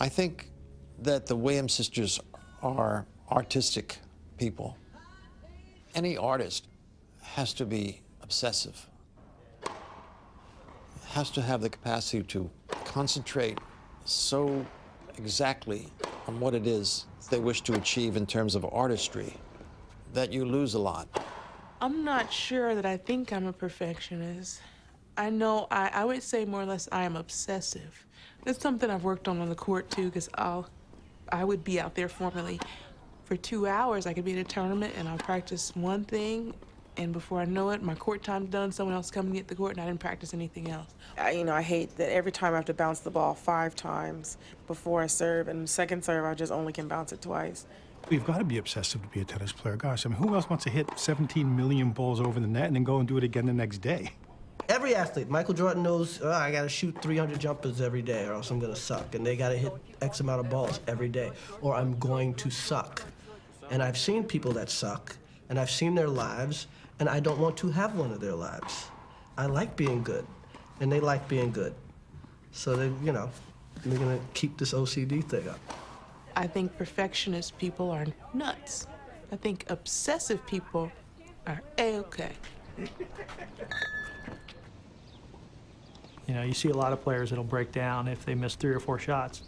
I think that the Williams sisters are artistic people. Any artist has to be obsessive, has to have the capacity to concentrate so exactly on what it is they wish to achieve in terms of artistry that you lose a lot. I'm not sure that I think I'm a perfectionist. I know I would say more or less I am obsessive. It's something I've worked on the court too, because I would be out there formally for 2 hours. I could be in a tournament and I'll practice one thing, and before I know it, my court time's done, someone else coming at the court, and I didn't practice anything else. I hate that every time I have to bounce the ball 5 times before I serve, and second serve I just only can bounce it twice. You've got to be obsessive to be a tennis player. Gosh, I mean, who else wants to hit 17 million balls over the net and then go and do it again the next day? Every athlete, Michael Jordan knows, I got to shoot 300 jumpers every day or else I'm going to suck. And they got to hit X amount of balls every day or I'm going to suck. And I've seen people that suck, and I've seen their lives, and I don't want to have one of their lives. I like being good, and they like being good. So they, you know, they're going to keep this OCD thing up. I think perfectionist people are nuts. I think obsessive people are A-okay. You know, you see a lot of players that'll break down if they miss 3 or 4 shots.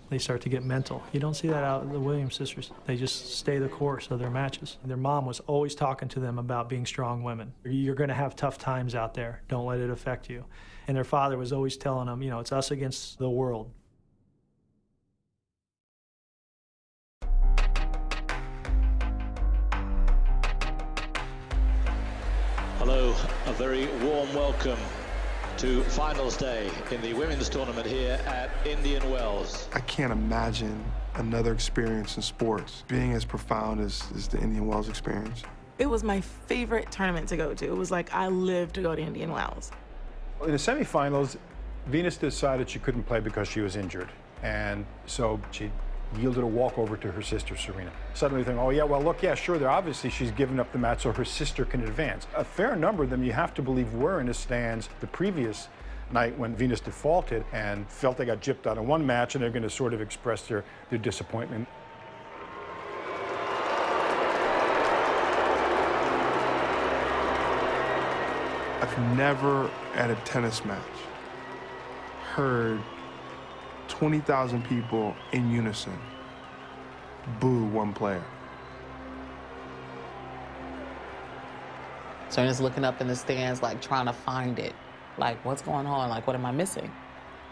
They start to get mental. You don't see that out of the Williams sisters. They just stay the course of their matches. Their mom was always talking to them about being strong women. You're going to have tough times out there. Don't let it affect you. And their father was always telling them, you know, it's us against the world. Hello, a very warm welcome to finals day in the women's tournament here at Indian Wells. I can't imagine another experience in sports being as profound as the Indian Wells experience. It was my favorite tournament to go to. It was like I lived to go to Indian Wells. In the semifinals, Venus decided she couldn't play because she was injured. And so she yielded a walkover to her sister, Serena. Suddenly you think, oh yeah, well look, yeah, sure, obviously she's given up the match so her sister can advance. A fair number of them, you have to believe, were in the stands the previous night when Venus defaulted and felt they got gypped out of one match, and they're going to sort of express their disappointment. I've never at a tennis match heard 20,000 people in unison boo one player. Serena's looking up in the stands, like trying to find it. Like, what's going on? Like, what am I missing?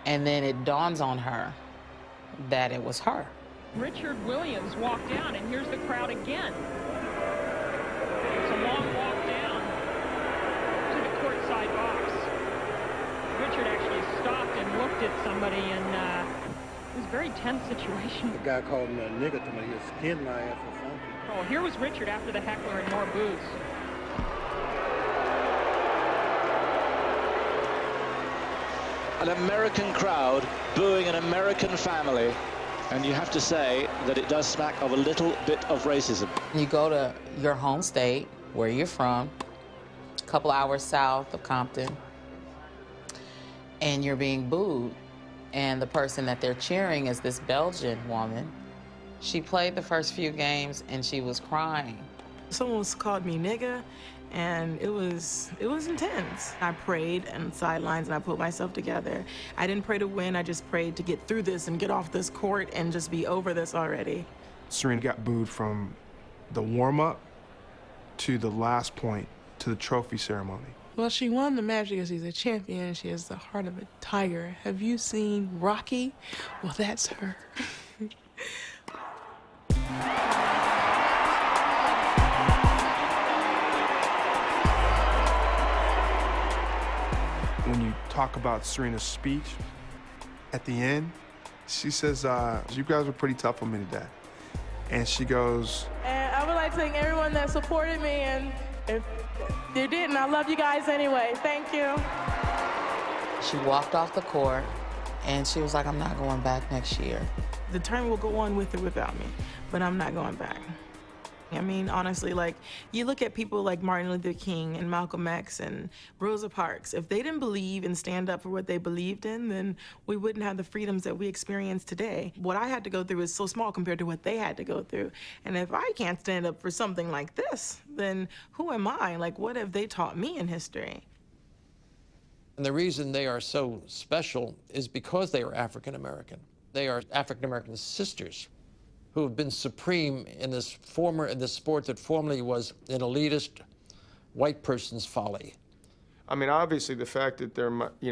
And then it dawns on her that it was her. Richard Williams walked down, and here's the crowd again. It's a long walk down to the courtside box. Richard actually stopped and looked at somebody, and it was a very tense situation. The guy called him a nigger to me. He skinned my ass or something. Oh, here was Richard after the heckler and more boos. An American crowd booing an American family, and you have to say that it does smack of a little bit of racism. You go to your home state, where you're from, a couple hours south of Compton, and you're being booed, and the person that they're cheering is this Belgian woman. She played the first few games, and she was crying. Someone called me nigga, and it was intense. I prayed on the sidelines, and I put myself together. I didn't pray to win, I just prayed to get through this and get off this court and just be over this already. Serena got booed from the warm-up to the last point to the trophy ceremony. Well, she won the match because she's a champion. She has the heart of a tiger. Have you seen Rocky? Well, that's her. When you talk about Serena's speech, at the end, she says, you guys were pretty tough on me today. And she goes, And I would like to thank everyone that supported me, and if you didn't, I love you guys anyway. Thank you. She walked off the court, and she was like, I'm not going back next year. The tournament will go on with or without me, but I'm not going back. I mean, honestly, like, you look at people like Martin Luther King and Malcolm X and Rosa Parks. If they didn't believe and stand up for what they believed in, then we wouldn't have the freedoms that we experience today. What I had to go through is so small compared to what they had to go through. And if I can't stand up for something like this, then who am I? Like, what have they taught me in history? And the reason they are so special is because they are African American. They are African American sisters who have been supreme in this sport that formerly was an elitist white person's folly. I mean, obviously the fact that they're,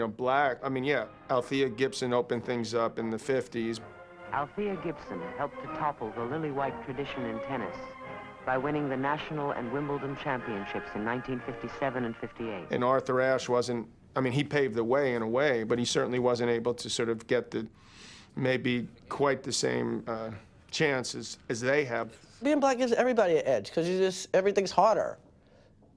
black, I mean, yeah, Althea Gibson opened things up in the 50s. Althea Gibson helped to topple the lily-white tradition in tennis by winning the national and Wimbledon championships in 1957 and 58. And Arthur Ashe wasn't, I mean, he paved the way in a way, but he certainly wasn't able to sort of get the, maybe quite the same chances as they have. Being black gives everybody an edge because everything's harder.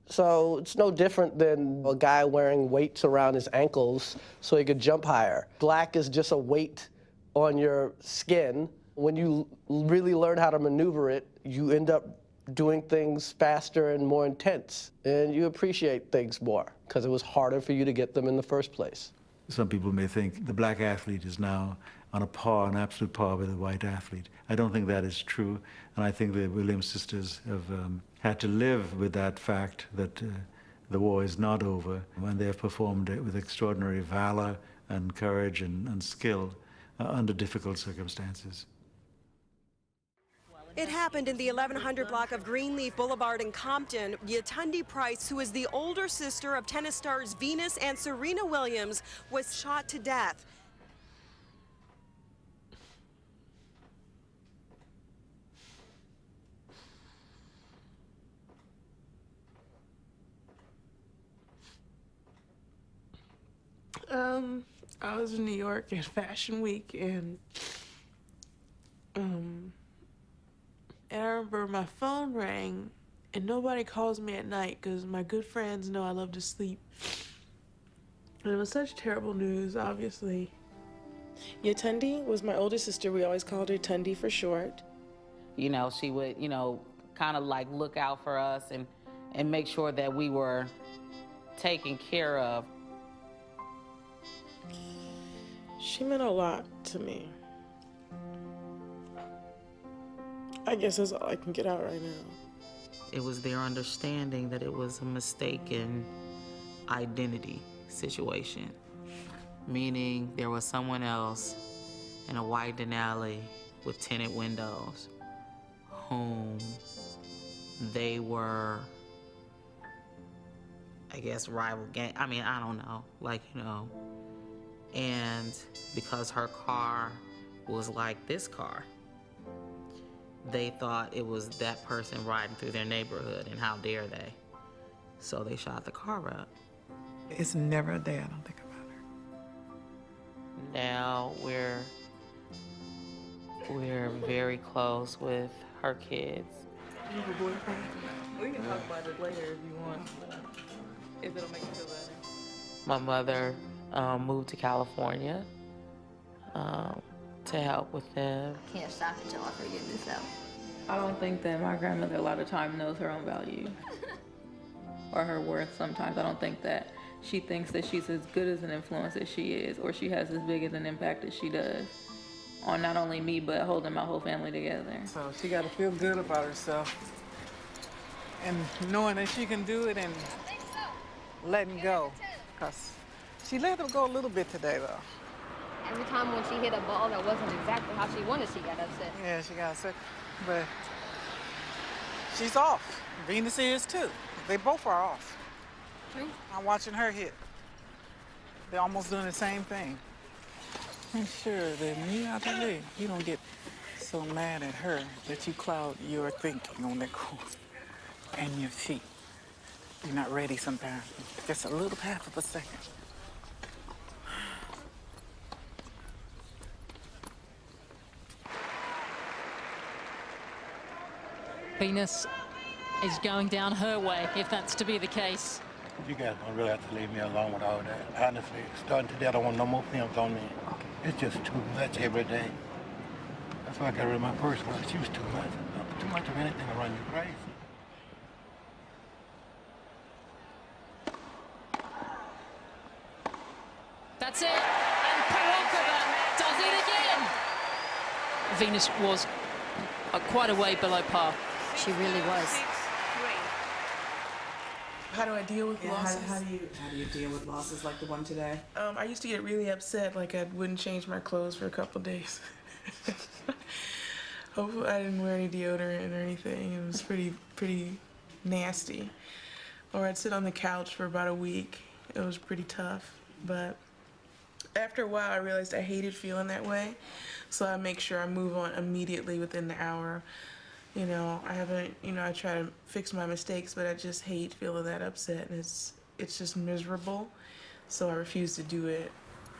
So it's no different than a guy wearing weights around his ankles so he could jump higher. Black is just a weight on your skin. When you really learn how to maneuver it, you end up doing things faster and more intense. And you appreciate things more because it was harder for you to get them in the first place. Some people may think the black athlete is now on a par, an absolute par with the white athlete. I don't think that is true, and I think the Williams sisters have had to live with that fact that the war is not over, and they have performed it with extraordinary valor and courage and skill under difficult circumstances. It happened in the 1100 block of Greenleaf Boulevard in Compton. Yetunde Price, who is the older sister of tennis stars Venus and Serena Williams, was shot to death. I was in New York at Fashion Week, and I remember my phone rang, and nobody calls me at night because my good friends know I love to sleep. And it was such terrible news, obviously. Yetunde was my older sister. We always called her Tunde for short. You know, she would, kind of like look out for us and make sure that we were taken care of. She meant a lot to me. I guess that's all I can get out right now. It was their understanding that it was a mistaken identity situation, meaning there was someone else in a white Denali with tinted windows whom they were, I guess, rival gang. I mean, I don't know, and because her car was like this car, they thought it was that person riding through their neighborhood, and how dare they? So they shot the car up. It's never a day I don't think about her. Now we're very close with her kids. You have a boyfriend? We can talk about it later if you want, if it'll make you feel better. My mother moved to California to help with them. Can't stop until I figure this out. I don't think that my grandmother a lot of time knows her own value or her worth sometimes. I don't think that she thinks that she's as good as an influence as she is, or she has as big as an impact as she does on not only me, but holding my whole family together. So she got to feel good about herself and knowing that she can do it and letting go. Because she let them go a little bit today, though. Every time when she hit a ball that wasn't exactly how she wanted, she got upset. Yeah, she got sick. But she's off. Venus is, too. They both are off. True. I'm watching her hit. They're almost doing the same thing. I'm sure that you don't get so mad at her that you cloud your thinking on that court and your feet. You're not ready sometimes. Just a little half of a second. Venus is going down her way, if that's to be the case. You guys don't really have to leave me alone with all that. Honestly, starting today, I don't want no more films on me. It's just too much every day. That's why I got rid of my first one. She was too much. Too much of anything will run you crazy. That's it. And Parokova does it again. Venus was quite a way below par. She really was. How do I deal with losses? How do you deal with losses like the one today? I used to get really upset, like I wouldn't change my clothes for a couple days. Hopefully I didn't wear any deodorant or anything. It was pretty nasty. Or I'd sit on the couch for about a week. It was pretty tough. But after a while I realized I hated feeling that way. So I make sure I move on immediately within the hour. You know, I try to fix my mistakes, but I just hate feeling that upset, and it's just miserable. So I refuse to do it.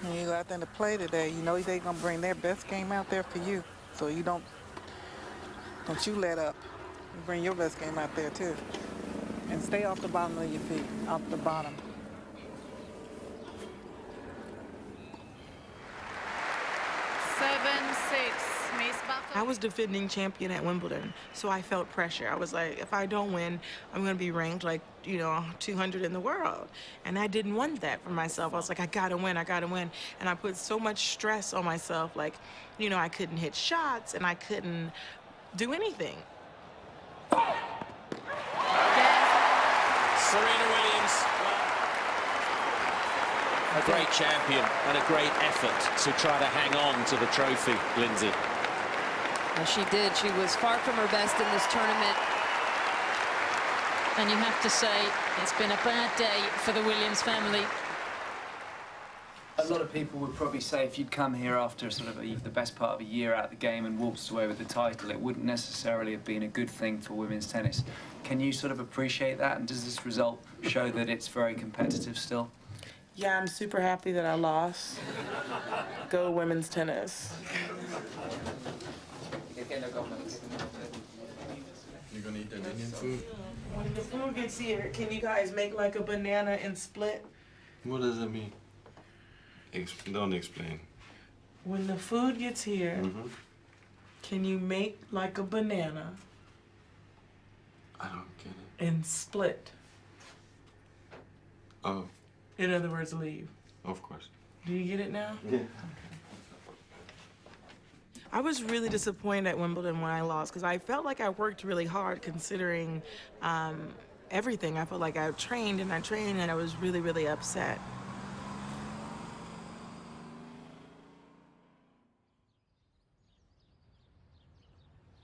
When you go out there to play today, you know they're gonna bring their best game out there for you. So you don't you let up. You bring your best game out there too. And stay off the bottom of your feet, off the bottom. I was defending champion at Wimbledon, so I felt pressure. I was like, if I don't win, I'm going to be ranked like, 200 in the world. And I didn't want that for myself. I was like, I got to win. And I put so much stress on myself, like, I couldn't hit shots and I couldn't do anything. Serena Williams, a great champion and a great effort to try to hang on to the trophy, Lindsay. Well, she did. She was far from her best in this tournament. And you have to say, it's been a bad day for the Williams family. A lot of people would probably say if you'd come here after sort of the best part of a year out of the game and waltzed away with the title, it wouldn't necessarily have been a good thing for women's tennis. Can you sort of appreciate that? And does this result show that it's very competitive still? Yeah, I'm super happy that I lost. Go women's tennis. You gonna eat that Indian food? When the food gets here, can you guys make like a banana and split? What does that mean? Don't explain. When the food gets here, can you make like a banana? I don't get it. And split? Oh. In other words, leave. Of course. Do you get it now? Yeah. I was really disappointed at Wimbledon when I lost because I felt like I worked really hard considering everything. I felt like I trained and I was really, really upset.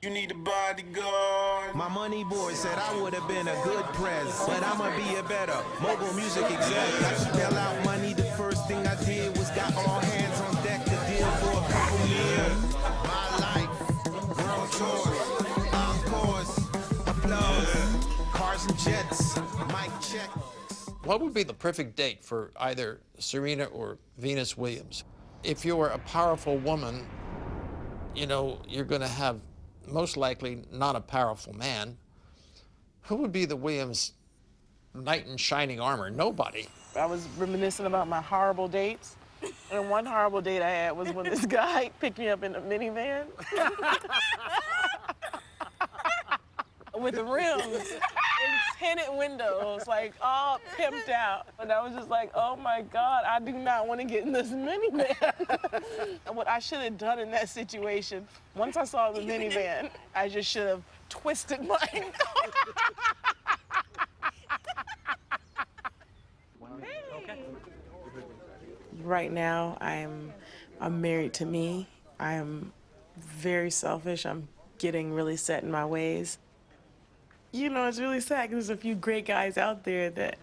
You need a bodyguard. My money boy said I would have been a good prez, but I'ma be a better mogul music exec. Got to bail out money. The first thing I did was got all hands on deck to deal for a couple years. My life, world tours, encores, applause, cars and jets, mic check. What would be the perfect date for either Serena or Venus Williams? If you were a powerful woman, you're going to have most likely not a powerful man. Who would be the Williams knight in shining armor? Nobody. I was reminiscing about my horrible dates. And one horrible date I had was when this guy picked me up in a minivan. With the rims and tinted windows, like all pimped out. And I was just like, oh my God, I do not want to get in this minivan. And what I should have done in that situation, once I saw the minivan, I just should have twisted my ankle. Right now, I'm married to me. I'm very selfish. I'm getting really set in my ways. It's really sad because there's a few great guys out there that,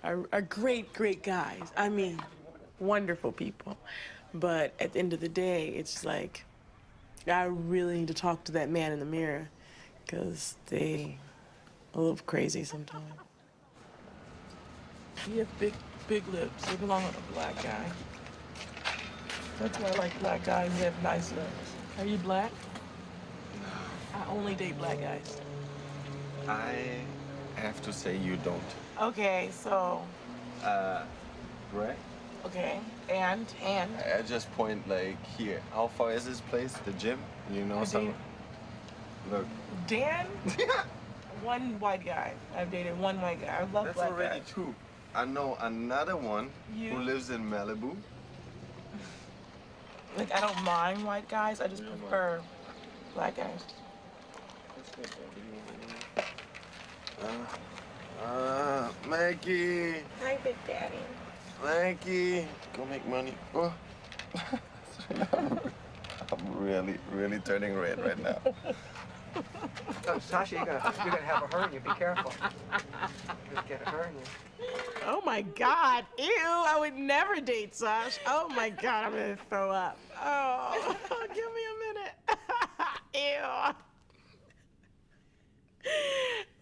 are great, great guys. I mean, wonderful people. But at the end of the day, it's like, I really need to talk to that man in the mirror because they a little crazy sometimes. You have big lips. They belong with a black guy. That's why I like black guys who have nice lips. Are you black? I only date black guys. I have to say you don't. Okay, so. Right? Okay, and? I just point like here. How far is this place? The gym? You know something? Look. Dan? One white guy. I've dated one white guy. I love That's black already guys. two. I know another one who lives in Malibu. Like, I don't mind white guys. I just prefer black guys. Maggie. Hi, Big Daddy. Maggie. Go make money. Oh. I'm really turning red right now. Oh, Sasha, you're gonna have a hernia. Be careful. You're gonna get a hernia. Oh my God. Ew, I would never date Sash. Oh my God, I'm gonna throw up. Oh, give me a minute. Ew.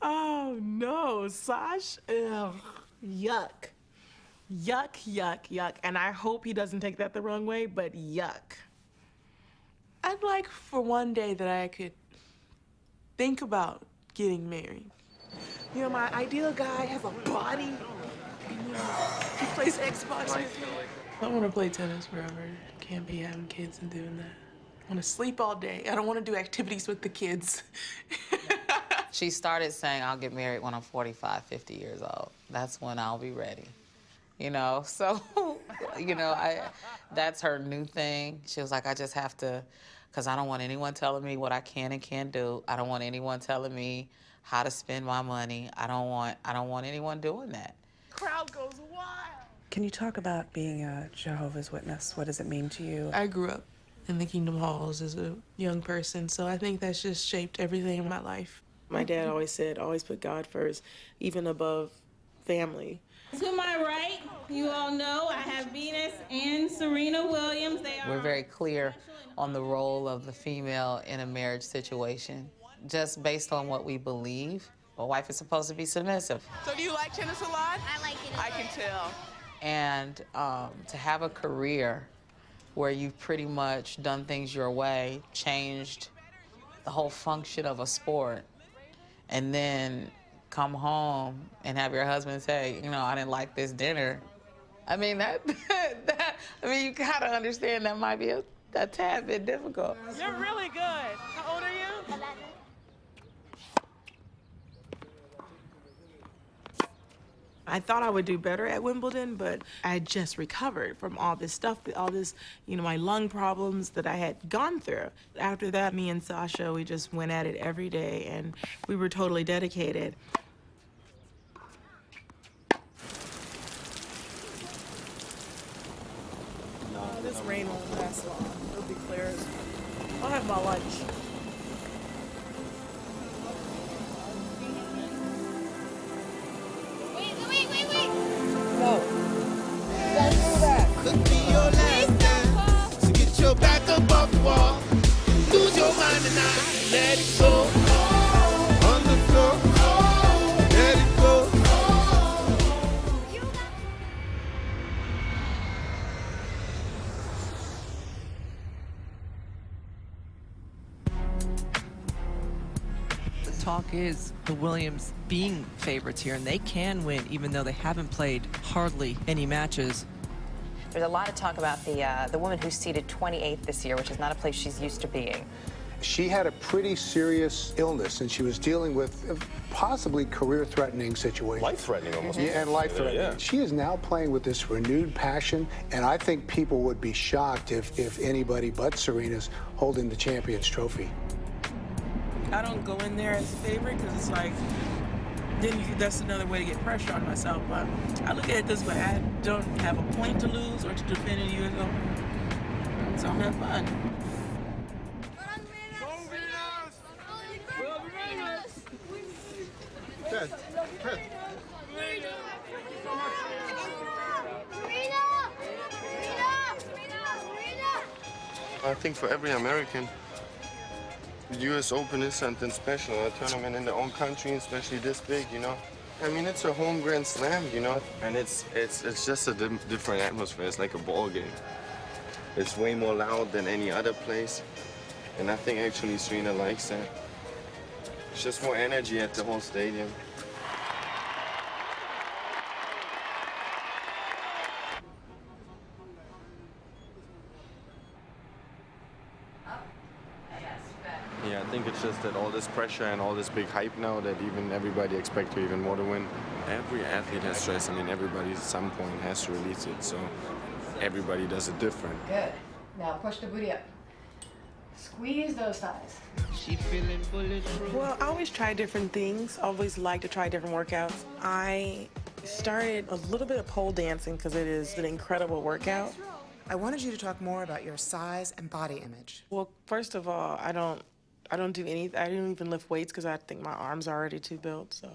Oh no, Sash. Ugh. Yuck. Yuck, yuck, yuck. And I hope he doesn't take that the wrong way, but yuck. I'd like for one day that I could think about getting married. You know, my ideal guy has a body. He plays Xbox. I want to play tennis forever. Can't be having kids and doing that. I want to sleep all day. I don't want to do activities with the kids. She started saying, I'll get married when I'm 45, 50 years old. That's when I'll be ready. You know, so, you know, that's her new thing. She was like, I just have to, because I don't want anyone telling me what I can and can't do. I don't want anyone telling me how to spend my money. I don't want anyone doing that. Crowd goes wild. Can you talk about being a Jehovah's Witness? What does it mean to you? I grew up in the Kingdom Halls as a young person, so I think that's just shaped everything in my life. My dad always said, always put God first, even above family. To my right, you all know I have Venus and Serena Williams. We're very clear on the role of the female in a marriage situation, just based on what we believe. A wife is supposed to be submissive. So do you like tennis a lot? I like it. I can tell. And to have a career where you've pretty much done things your way, changed the whole function of a sport, and then come home and have your husband say, you know, I didn't like this dinner. I mean, I mean, you gotta understand that might be a tad bit difficult. You're really good. How old are you? 11. I thought I would do better at Wimbledon, but I had just recovered from all this stuff, all this, you know, my lung problems that I had gone through. After that, me and Sasha, we just went at it every day, and we were totally dedicated. This rain won't last long. It'll be clear. I'll have my lunch. Wait. No. Don't do that. Could be your last dance. So get your back up off the wall. Lose your mind and not let it go. On the floor. Let it go. Talk is the Williams being favorites here, and they can win even though they haven't played hardly any matches. There's a lot of talk about the woman who's seeded 28th this year, which is not a place she's used to being. She had a pretty serious illness, and she was dealing with a possibly career-threatening situation. Life-threatening almost. Yeah, and life-threatening. Yeah. She is now playing with this renewed passion, and I think people would be shocked if anybody but Serena's holding the Champions Trophy. I don't go in there as a favorite because it's like, that's another way to get pressure on myself. But I look at it this way: I don't have a point to lose or to defend in the U.S. Open, so I'm having fun. I think for every American, the U.S. Open is something special, a tournament in their own country, especially this big, you know. I mean, it's a home Grand Slam, you know, and it's just a different atmosphere. It's like a ball game. It's way more loud than any other place, and I think actually Serena likes that. It's just more energy at the whole stadium. me. I think it's just that all this pressure and all this big hype now that even everybody expects her even more to win. Every athlete has stress. I mean, everybody at some point has to release it, so everybody does it different. Good. Now push the booty up. Squeeze those thighs. She feeling bulletproof. Well, I always try different things. Always like to try different workouts. I started a little bit of pole dancing because it is an incredible workout. I wanted you to talk more about your size and body image. Well, first of all, I don't do anything. I don't even lift weights because I think my arms are already too built. So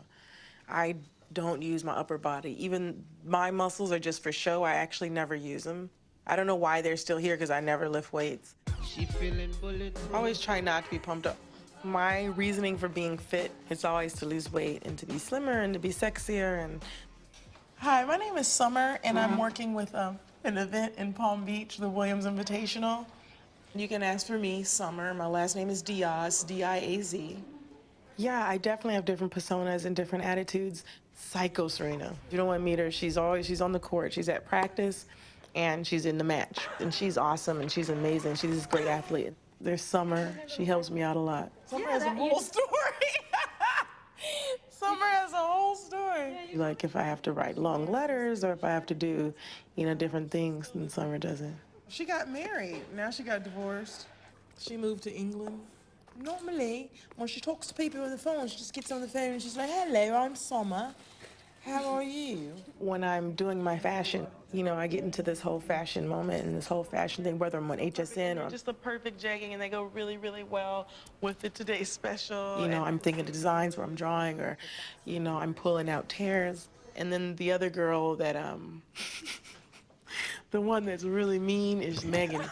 I don't use my upper body. Even my muscles are just for show. I actually never use them. I don't know why they're still here because I never lift weights. She feeling bulletproof. I always try not to be pumped up. My reasoning for being fit is always to lose weight and to be slimmer and to be sexier. And hi, my name is Summer, and I'm working with an event in Palm Beach, the Williams Invitational. You can ask for me, Summer. My last name is Diaz, D-I-A-Z. Yeah, I definitely have different personas and different attitudes. Psycho Serena. You don't want to meet her. She's on the court. She's at practice, and she's in the match. And she's awesome, and she's amazing. She's this great athlete. There's Summer. She helps me out a lot. Summer has a whole story. Summer has a whole story. Like if I have to write long letters or if I have to do, different things, then Summer doesn't. She got married. Now she got divorced. She moved to England. Normally, when she talks to people on the phone, she just gets on the phone and she's like, hello, I'm Summer. How are you? When I'm doing my fashion, I get into this whole fashion moment and this whole fashion thing, whether I'm on HSN or just the perfect jegging, and they go really, really well with the Today's Special. I'm thinking of designs where I'm drawing or, I'm pulling out tears. And then the other girl that, the one that's really mean is Megan.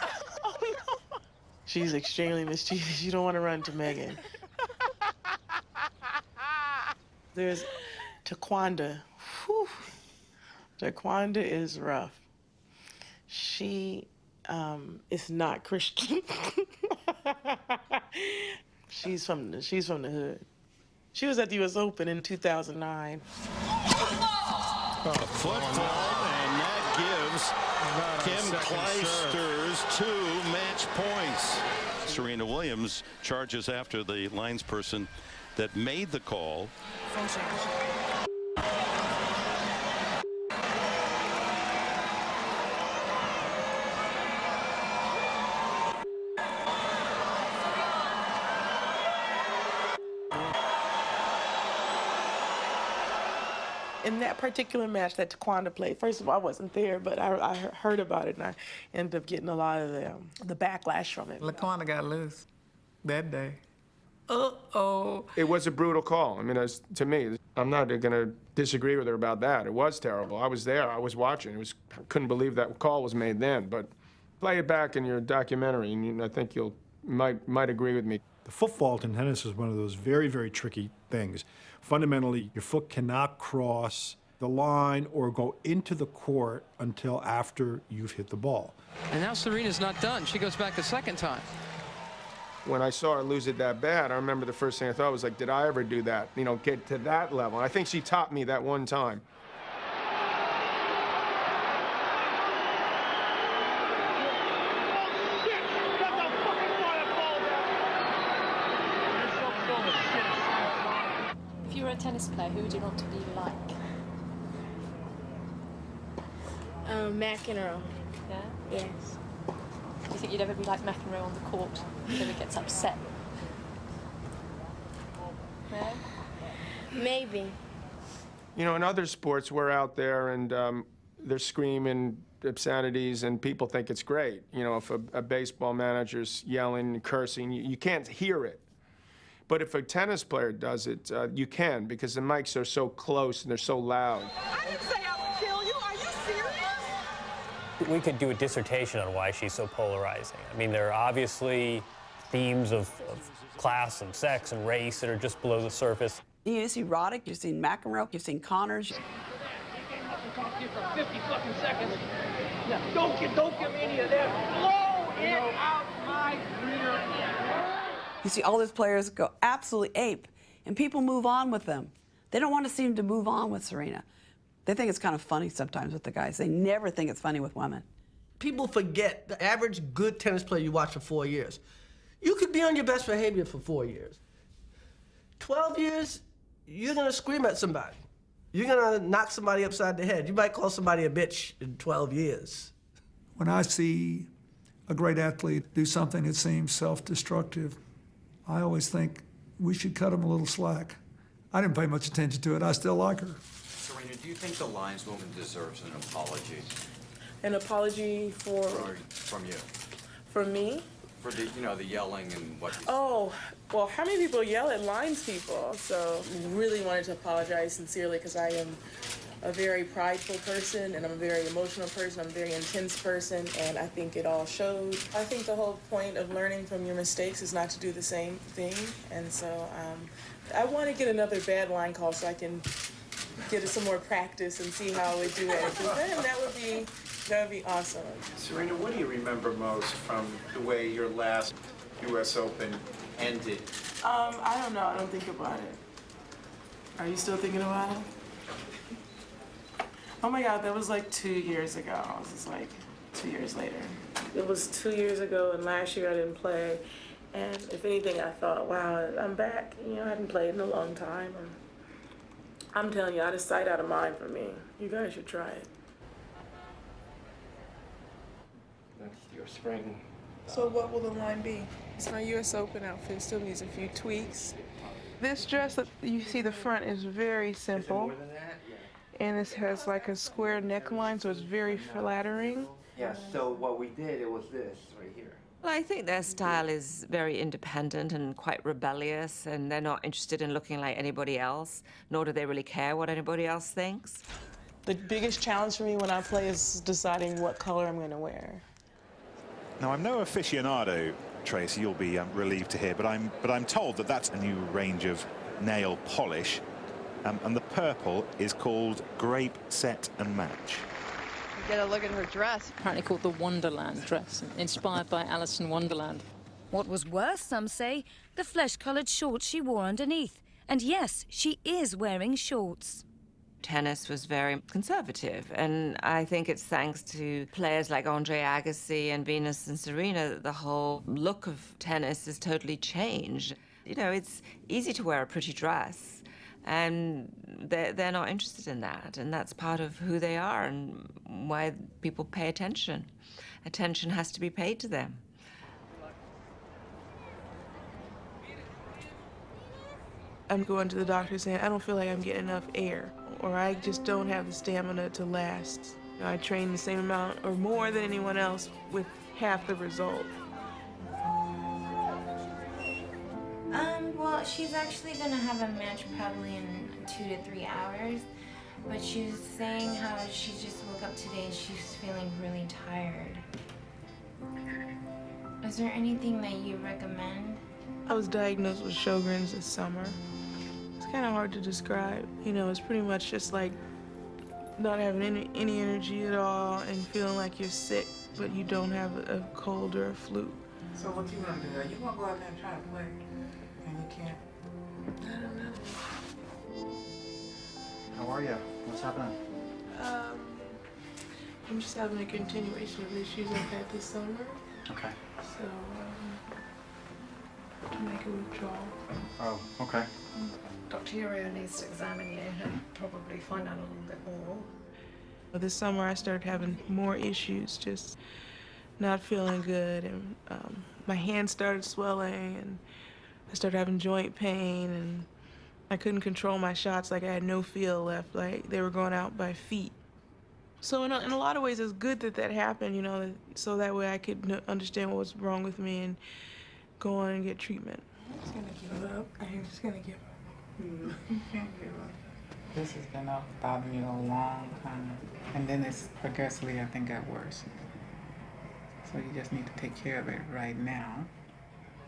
Oh, no. She's extremely mischievous. You don't want to run to Megan. There's Taquanda. Whew. Taquanda is rough. She is not Christian. She's from the hood. She was at the U.S. Open in 2009. Football, and that gives Kim Clijsters 2 match points. Serena Williams charges after the linesperson that made the call. In that particular match that Taquanda played, first of all, I wasn't there, but I heard about it, and I ended up getting a lot of the backlash from it. Taquanda got loose that day. Uh-oh. It was a brutal call. I mean, to me, I'm not going to disagree with her about that. It was terrible. I was there. I was watching. I couldn't believe that call was made then. But play it back in your documentary, and I think you might agree with me. The foot fault in tennis is one of those very, very tricky things. Fundamentally, your foot cannot cross the line or go into the court until after you've hit the ball. And now Serena's not done. She goes back a second time. When I saw her lose it that bad, I remember the first thing I thought was like, did I ever do that? Get to that level. And I think she taught me that one time. If you were a tennis player, who would you want to be like? McEnroe. Yeah? Yes. Do you think you'd ever be like McEnroe on the court? He never gets upset. No? Maybe. In other sports, we're out there and they're screaming obscenities and people think it's great. If a baseball manager's yelling and cursing, you can't hear it. But if a tennis player does it, you can, because the mics are so close and they're so loud. I didn't say I would kill you. Are you serious? We could do a dissertation on why she's so polarizing. I mean, there are obviously themes of class and sex and race that are just below the surface. You see Roddick, you've seen McEnroe, you've seen Connors. I can talk to you for 50 fucking seconds. Now, don't give me any of that. Blow it out my rear end. You see all those players go absolutely ape, and people move on with them. They don't want to seem to move on with Serena. They think it's kind of funny sometimes with the guys. They never think it's funny with women. People forget the average good tennis player you watch for 4 years. You could be on your best behavior for 4 years. 12 years, you're gonna scream at somebody. You're gonna knock somebody upside the head. You might call somebody a bitch in 12 years. When I see a great athlete do something that seems self-destructive, I always think we should cut them a little slack. I didn't pay much attention to it. I still like her. Serena, do you think the lineswoman deserves an apology? An apology for From you? from me? For the, you know, the yelling and what you said. Oh, well, how many people yell at lines people? So really wanted to apologize sincerely because I am a very prideful person and I'm a very emotional person. I'm a very intense person and I think it all showed. I think the whole point of learning from your mistakes is not to do the same thing. And so I want to get another bad line call so I can get some more practice and see how I would do it. Because then that would be awesome. Serena, what do you remember most from the way your last U.S. Open ended? I don't know. I don't think about it. Are you still thinking about it? Oh my God, that was like 2 years ago. This is like 2 years later. It was 2 years ago, and last year I didn't play. And if anything, I thought, wow, I'm back. You know, I hadn't played in a long time. And I'm telling you, out of sight, out of mind for me. You guys should try it. That's your spring. So what will the line be? It's my U.S. Open outfit. Still needs a few tweaks. This dress that you see the front is very simple. More than that? And it has like a square neckline, so it's very flattering. Yes, so what we did, it was this right here. Well, I think their style is very independent and quite rebellious, and they're not interested in looking like anybody else, nor do they really care what anybody else thinks. The biggest challenge for me when I play is deciding what color I'm going to wear. Now, I'm no aficionado, Tracy, you'll be relieved to hear, but I'm told that that's a new range of nail polish, and the purple is called Grape Set and Match. Get a look at her dress. Apparently called the Wonderland dress, inspired by Alice in Wonderland. What was worse, some say, the flesh-coloured shorts she wore underneath. And yes, she is wearing shorts. Tennis was very conservative, and I think it's thanks to players like Andre Agassi and Venus and Serena that the whole look of tennis has totally changed. You know, it's easy to wear a pretty dress, and they're not interested in that, and that's part of who they are and why people pay attention. Attention has to be paid to them. I'm going to the doctor saying I don't feel like I'm getting enough air, or I just don't have the stamina to last. You know, I train the same amount or more than anyone else with half the result. Well, she's actually gonna have a match probably in 2 to 3 hours, but she was saying how she just woke up today and she's feeling really tired. Is there anything that you recommend? I was diagnosed with Sjogren's this summer. It's kind of hard to describe. You know, it's pretty much just like not having any energy at all and feeling like you're sick, but you don't have a cold or a flu. So what you gonna do? Are you gonna go out there and try to play? And you can't? I don't know. How are you? What's happening? I'm just having a continuation of issues I've had this summer. Okay. So, to make a withdrawal. Oh, okay. Dr. Uriel needs to examine you and probably find out a little bit more. This summer I started having more issues, just not feeling good, and my hands started swelling, and I started having joint pain, and I couldn't control my shots. Like I had no feel left, like they were going out by feet. So in a lot of ways it's good that that happened, you know, so that way I could understand what was wrong with me and go on and get treatment. I'm just gonna give up. I'm just gonna give up. You can't give up. This has been bothering you a long time. And then it's progressively, I think, got worse. So you just need to take care of it right now.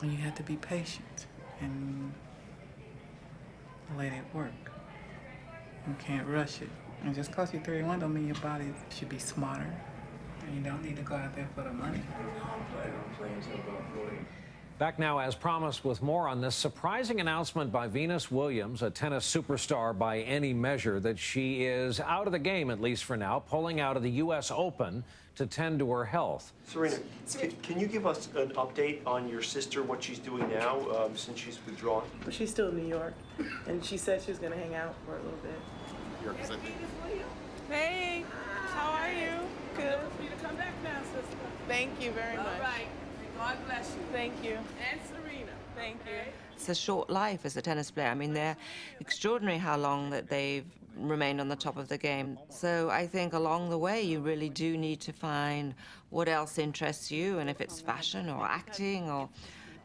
And you have to be patient and let it work. You can't rush it. And just because you're 31 don't mean your body should be smarter. And you don't need to go out there for the money. Back now, as promised, with more on this surprising announcement by Venus Williams, a tennis superstar by any measure, that she is out of the game, at least for now, pulling out of the U.S. Open. to tend to her health. Serena, can you give us an update on your sister, what she's doing now since she's withdrawn? But she's still in New York, and she said she was going to hang out for a little bit. Hey, how are you? Good. For you to come back now, sister. Thank you very much. All right. God bless you. Thank you. And Serena. Thank you. It's a short life as a tennis player. I mean, they're extraordinary how long that they've remained on the top of the game. So I think along the way, you really do need to find what else interests you, and if it's fashion or acting or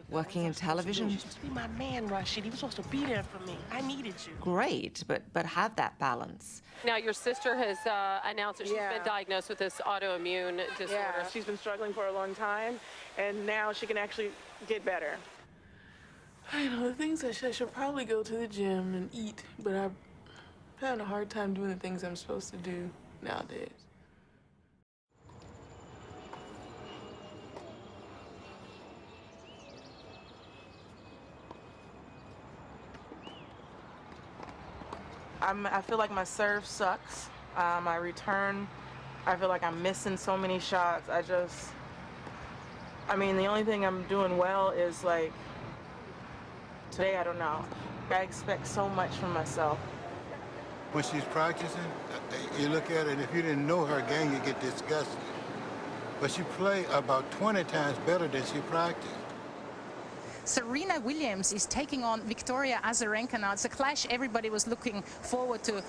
working in television. You're supposed to be my man, Rashid. He was supposed to be there for me. I needed you. Great, but have that balance. Now, your sister has announced that she's been diagnosed with this autoimmune disorder. Yeah, she's been struggling for a long time, and now she can actually get better. I know the things I should probably go to the gym and eat, but I've had a hard time doing the things I'm supposed to do nowadays. I feel like my serve sucks. My return, I feel like I'm missing so many shots. I mean, the only thing I'm doing well is like, today, I don't know. I expect so much from myself. When she's practicing, you look at it, and if you didn't know her game, you get disgusted. But she played about 20 times better than she practiced. Serena Williams is taking on Victoria Azarenka now. It's a clash everybody was looking forward to.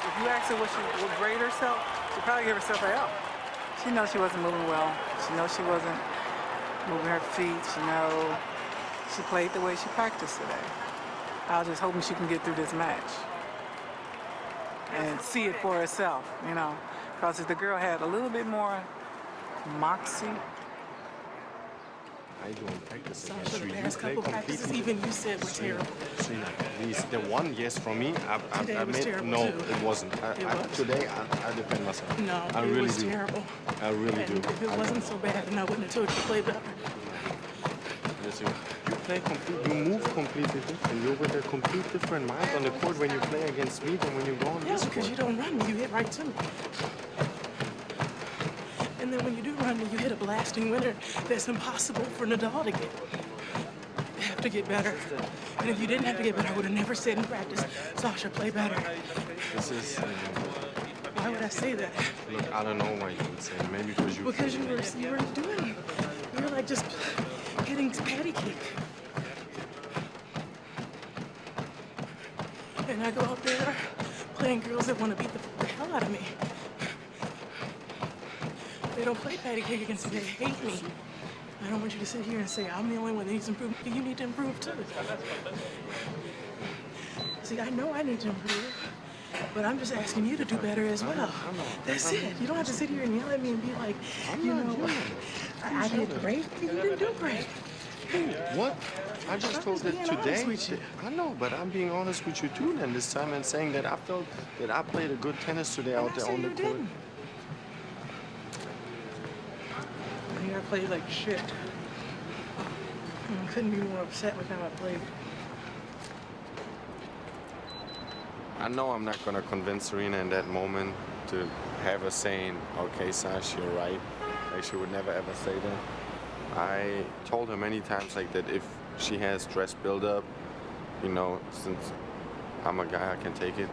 If you ask her what she would grade herself, she'd probably give herself an L. She knows she wasn't moving well. She knows she wasn't moving her feet. She knows she played the way she practiced today. I was just hoping she can get through this match and see it for herself, you know. Because if the girl had a little bit more moxie. I don't practice The against you. You past play couple practices, completely. even you said were terrible. Serena, please, the one yes from me, Today I was made terrible, no, too. it wasn't. It was. Today I defend myself. No, I it really was do. terrible. I really And do. if it wasn't so bad, then I wouldn't have told you to play better. Listen, you play you move completely different. You're with a complete different mind on the court when you play against me than when you go on Yeah, this because court. you don't run me, you hit right to me. And then when you do run me, you hit a blasting winner that's impossible for Nadal to get. You have to get better. And if you didn't have to get better, I would have never said in practice, Sasha, play better. This is. Why would I say that? Look, I don't know why you would say. Maybe because you. Because you were doing, you were like just hitting patty cake. And I go out there playing girls that want to beat the hell out of me. They don't play patty cake against me, they hate me. I don't want you to sit here and say, I'm the only one that needs improvement. You need to improve too. See, I know I need to improve, but I'm just asking you to do better as well. That's it. You don't have to sit here and yell at me and be like, you know, I did great, and you didn't do great. What? I just told that today. I know, but I'm being honest with you too then this time and saying that I felt that I played a good tennis today out there on the court. I think I played like shit. I couldn't be more upset with how I played. I know I'm not going to convince Serena in that moment to have her saying, okay, Sash, you're right. Like, she would never ever say that. I told her many times like that if she has stress buildup, you know, since I'm a guy, I can take it.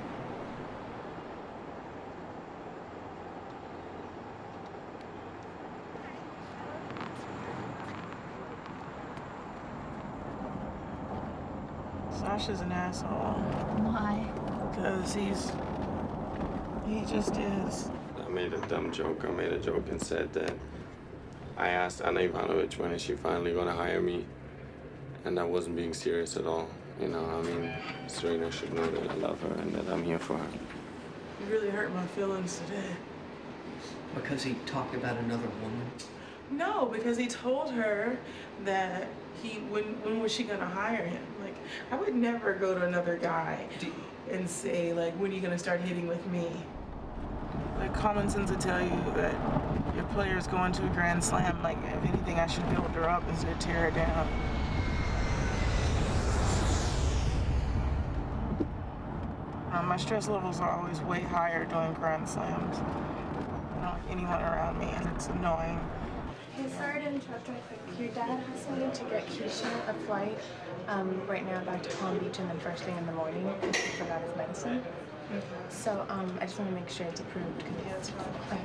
Sasha's an asshole. Why? Because he just is. I made a dumb joke. I made a joke and said that I asked Anna Ivanovic when is she finally going to hire me, and I wasn't being serious at all. You know, I mean, Serena should know that I love her and that I'm here for her. You really hurt my feelings today. Because he talked about another woman? No, because he told her that when was she gonna hire him? Like, I would never go to another guy and say, like, when are you gonna start hitting with me? Like, common sense would tell you that your player's going to a Grand Slam. Like, if anything, I should build her up instead of tear her down. My stress levels are always way higher during Grand Slams. I don't like anyone around me, and it's annoying. Hey, sorry to interrupt right quick. Your dad asked me to get Keisha a flight right now back to Palm Beach and then first thing in the morning because he forgot his medicine. So I just want to make sure it's approved. Yeah, it's fine.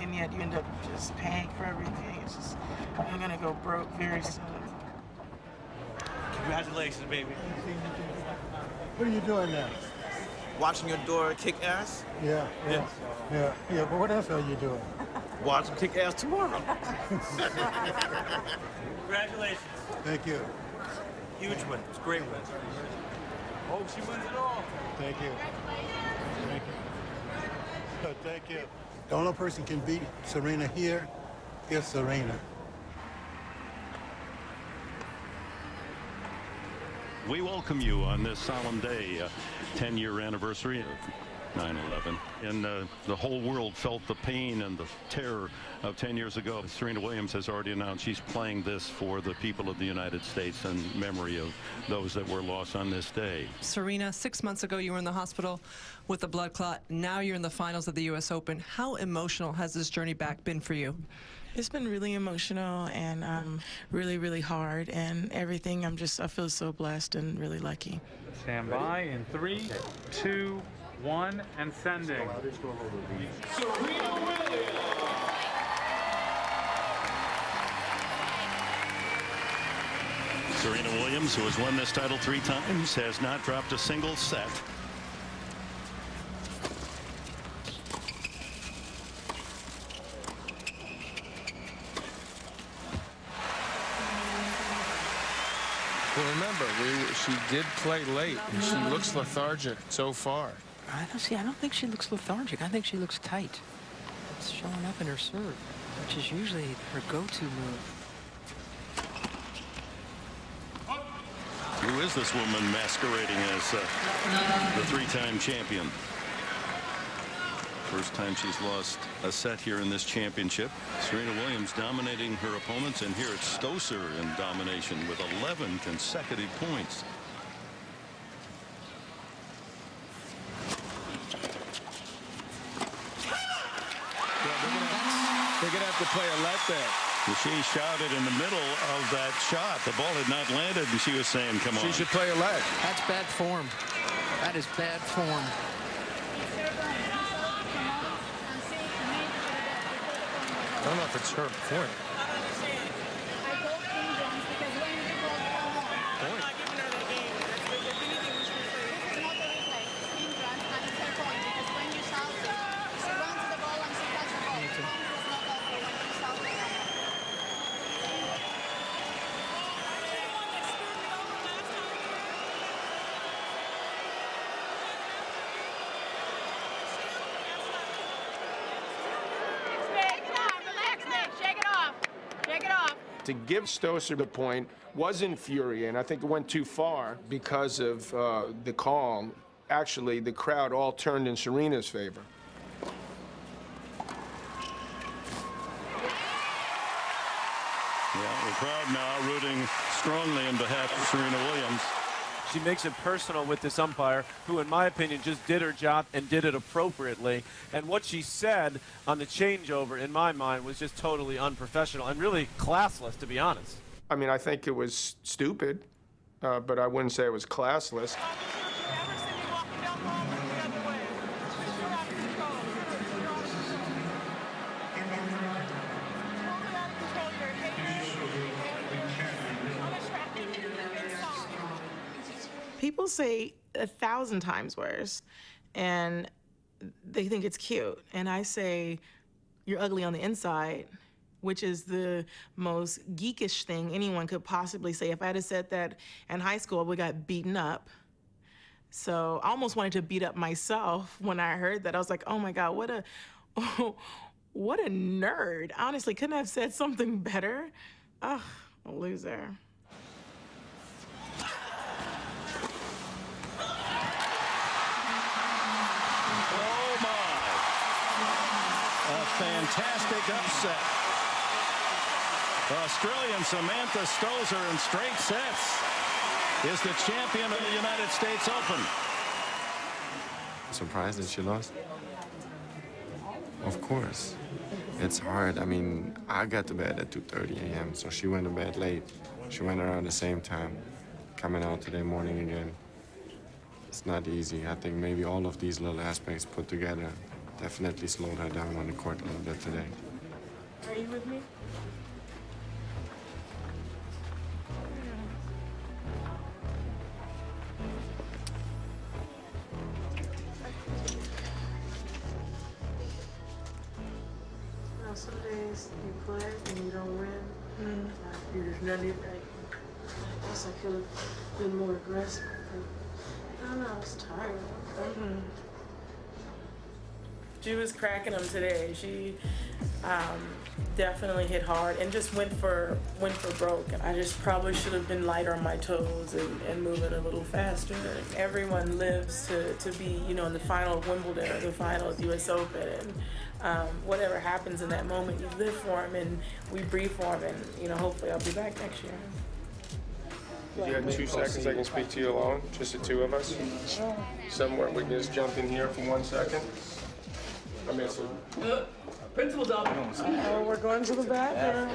And yet you end up just paying for everything. It's just, I'm gonna go broke very soon. Congratulations, baby. What are you doing now? Watching your daughter kick ass? Yeah. But what else are you doing? Watch him kick ass tomorrow. Congratulations. Thank you. Huge win. It's a great win. Hope she wins it all. Thank you. Thank you. Thank you. The only person can beat Serena here is Serena. We welcome you on this solemn day, 10-year anniversary of 9/11. And the whole world felt the pain and the terror of 10 years ago. Serena Williams has already announced she's playing this for the people of the United States in memory of those that were lost on this day. Serena, 6 months ago you were in the hospital with a blood clot. Now you're in the finals of the U.S. Open. How emotional has this journey back been for you? It's been really emotional and really, really hard, and everything. I feel so blessed and really lucky. Stand by in 3, 2, 1, and sending. Serena Williams. Serena Williams, who has won this title 3 times, has not dropped a single set. Well, remember, she did play late, and she looks lethargic so far. I don't think she looks lethargic. I think she looks tight. It's showing up in her serve, which is usually her go-to move. Who is this woman masquerading as the 3-time champion? First time she's lost a set here in this championship. Serena Williams dominating her opponents, and here it's Stosur in domination with 11 consecutive points. They're going to have to play a let there. She shouted in the middle of that shot. The ball had not landed, and she was saying, come on. She should play a let. That's bad form. That is bad form. I don't know if it's her point. To give Stosur the point was infuriating. I think it went too far because of the call. Actually, the crowd all turned in Serena's favor. Yeah, the crowd now rooting strongly in behalf of Serena Williams. She makes it personal with this umpire, who, in my opinion, just did her job and did it appropriately. And what she said on the changeover, in my mind, was just totally unprofessional and really classless, to be honest. I mean, I think it was stupid, but I wouldn't say it was classless. People say 1,000 times worse, and they think it's cute. And I say, you're ugly on the inside, which is the most geekish thing anyone could possibly say. If I had said that in high school, I would have got beaten up. So I almost wanted to beat up myself when I heard that. I was like, oh my God, what a nerd. Honestly, couldn't I have said something better? Ugh, a loser. Oh my! A fantastic upset. Australian Samantha Stosur in straight sets is the champion of the United States Open. Surprised that she lost? Of course. It's hard. I mean, I got to bed at 2:30 a.m., so she went to bed late. She went around the same time, coming out today morning again. It's not easy. I think maybe all of these little aspects put together definitely slowed her down on the court a little bit today. Are you with me? Some days you play and you don't win. You're just not even. I guess I could have been more aggressive. I don't know. I was tired. She was cracking them today. She definitely hit hard and just went for broke. And I just probably should have been lighter on my toes and moving a little faster. Everyone lives to be, in the final of Wimbledon or the final of the U.S. Open. And whatever happens in that moment, you live for them and we breathe for them. And, hopefully I'll be back next year. You have 2 seconds I can speak to you alone, just the two of us? Somewhere we can just jump in here for 1 second. I mean, Principal's office. Oh, we're going to the bathroom.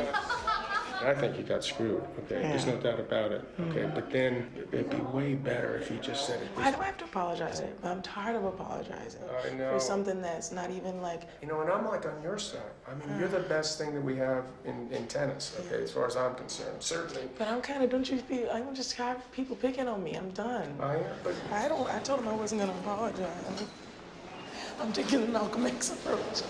I think you got screwed, okay? There's no doubt about it, okay? But then it'd be way better if you just said it this way. Why do I have to apologize? I'm tired of apologizing. I know. For something that's not even like... And I'm like on your side. I mean, you're the best thing that we have in tennis, okay, as far as I'm concerned, certainly. But I'm kind of, don't you feel, I'm just tired of people picking on me. I'm done. I am, but... I told him I wasn't going to apologize. I'm taking the Malcolm X approach.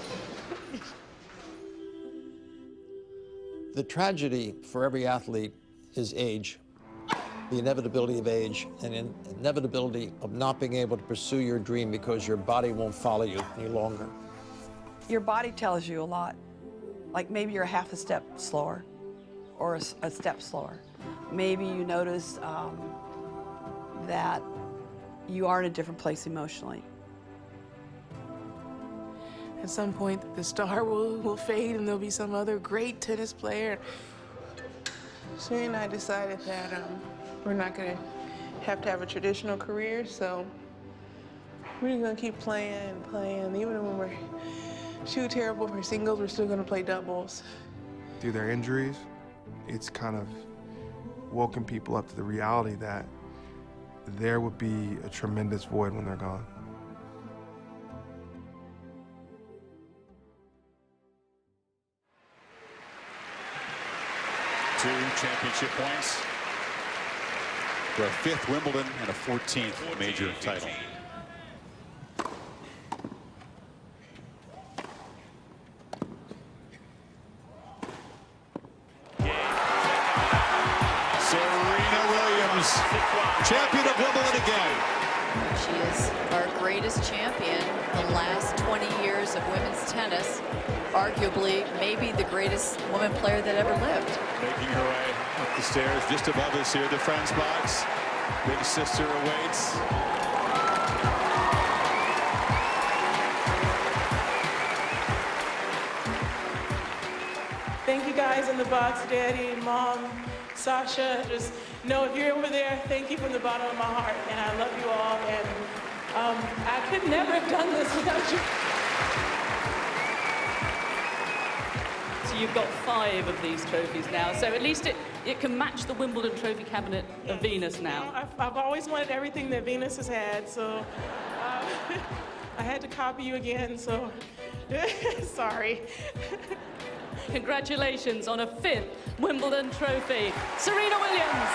The tragedy for every athlete is age, the inevitability of age, and inevitability of not being able to pursue your dream because your body won't follow you any longer. Your body tells you a lot. Like maybe you're half a step slower or a step slower. Maybe you notice that you are in a different place emotionally. At some point, the star will fade and there'll be some other great tennis player. Serena and I decided that we're not going to have a traditional career, so we're just going to keep playing and playing. Even when we're too terrible for singles, we're still going to play doubles. Through their injuries, it's kind of woken people up to the reality that there would be a tremendous void when they're gone. 2 championship points for a 5th Wimbledon and a 14th major title. Serena Williams, champion of Wimbledon again. She is our greatest champion in the last 20 years of women's tennis. Arguably, maybe the greatest woman player that ever lived. Making her way up the stairs just above us here, the friends box. Big sister awaits. Thank you guys in the box, Daddy, Mom, Sasha. Just know if you're over there, thank you from the bottom of my heart. And I love you all. And I could never have done this without you. So you've got 5 of these trophies now. So at least it can match the Wimbledon trophy cabinet of Venus now. I've always wanted everything that Venus has had, so I had to copy you again, so sorry. Congratulations on a 5th Wimbledon trophy. Serena Williams.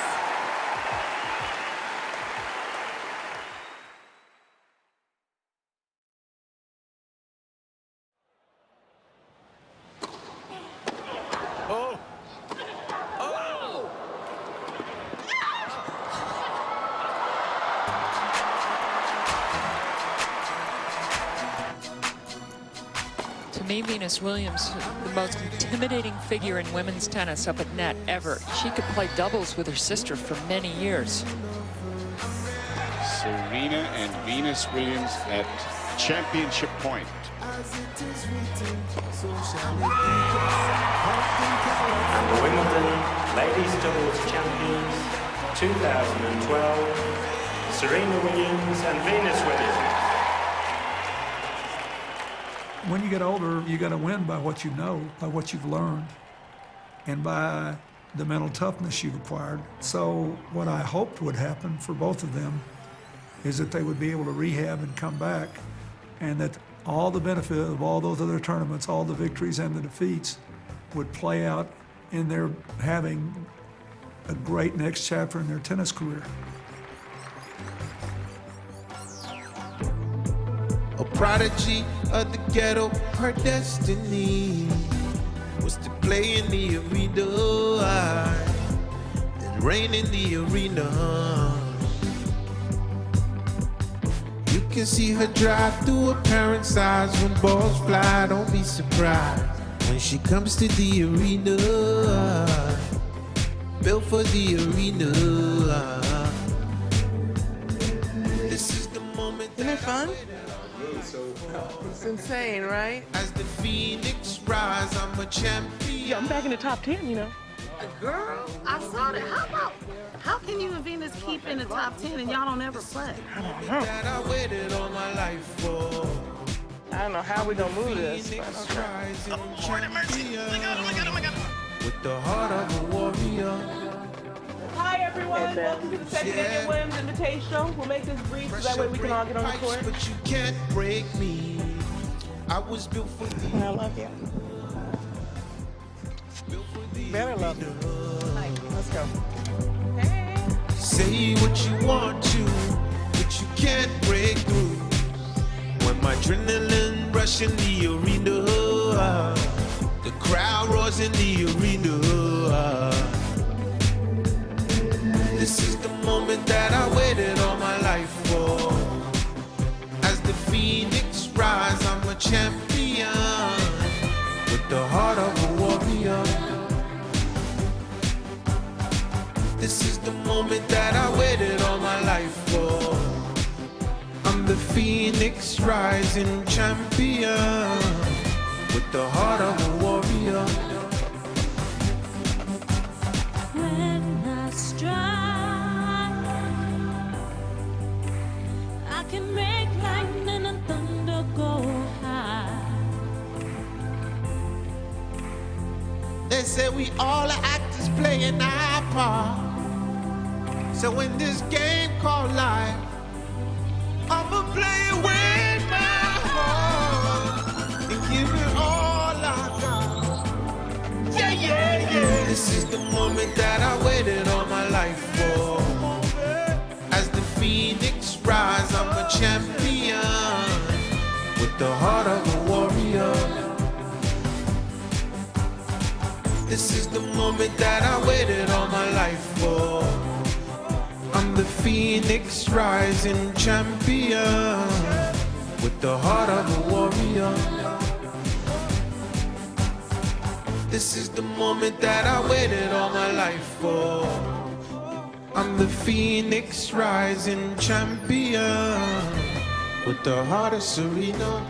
me, Venus Williams, the most intimidating figure in women's tennis up at net ever. She could play doubles with her sister for many years. Serena and Venus Williams at championship point. And the Wimbledon Ladies Doubles Champions 2012, Serena Williams and Venus Williams. When you get older, you got to win by what you know, by what you've learned, and by the mental toughness you've acquired. So what I hoped would happen for both of them is that they would be able to rehab and come back, and that all the benefit of all those other tournaments, all the victories and the defeats, would play out in their having a great next chapter in their tennis career. A prodigy of the ghetto, her destiny was to play in the arena and reign in the arena. You can see her drive through her parents' eyes when balls fly. Don't be surprised when she comes to the arena, built for the arena. This is the moment. Isn't it fun? It's insane, right? As the phoenix rise, I'm a champion. Yeah, I'm back in the top 10, you know. Girl, I saw that. How can you and Venus keep in the top 10 and y'all don't ever play? I waited all my life for. I don't know how we're gonna move this. With the heart of a warrior. Hi everyone, welcome to the second Indian Williams Invitational. We'll make this brief so that way we can all get on the court. But you can't break me. I was built for the. I love you. Better love you. Let's go. Say what you want to, but you can't break through. When my adrenaline rush in the arena, the crowd roars in the arena. This is the moment that I waited all my life for. As the phoenix rise, I'm a champion with the heart of a warrior. This is the moment that I waited all my life for. I'm the phoenix rising champion with the heart of a warrior. When I strike, I can make lightning and thunder go high. They say we all are actors playing our part. So in this game called life, I'ma play it with my heart and give it all I got. Yeah, yeah, yeah. This is the moment that I waited all my life for. As the phoenix rise, I'm a champion with the heart of a warrior. This is the moment that I waited all my life for. I'm the phoenix rising champion with the heart of a warrior. This is the moment that I waited all my life for. I'm the phoenix rising champion with the heart of Serena.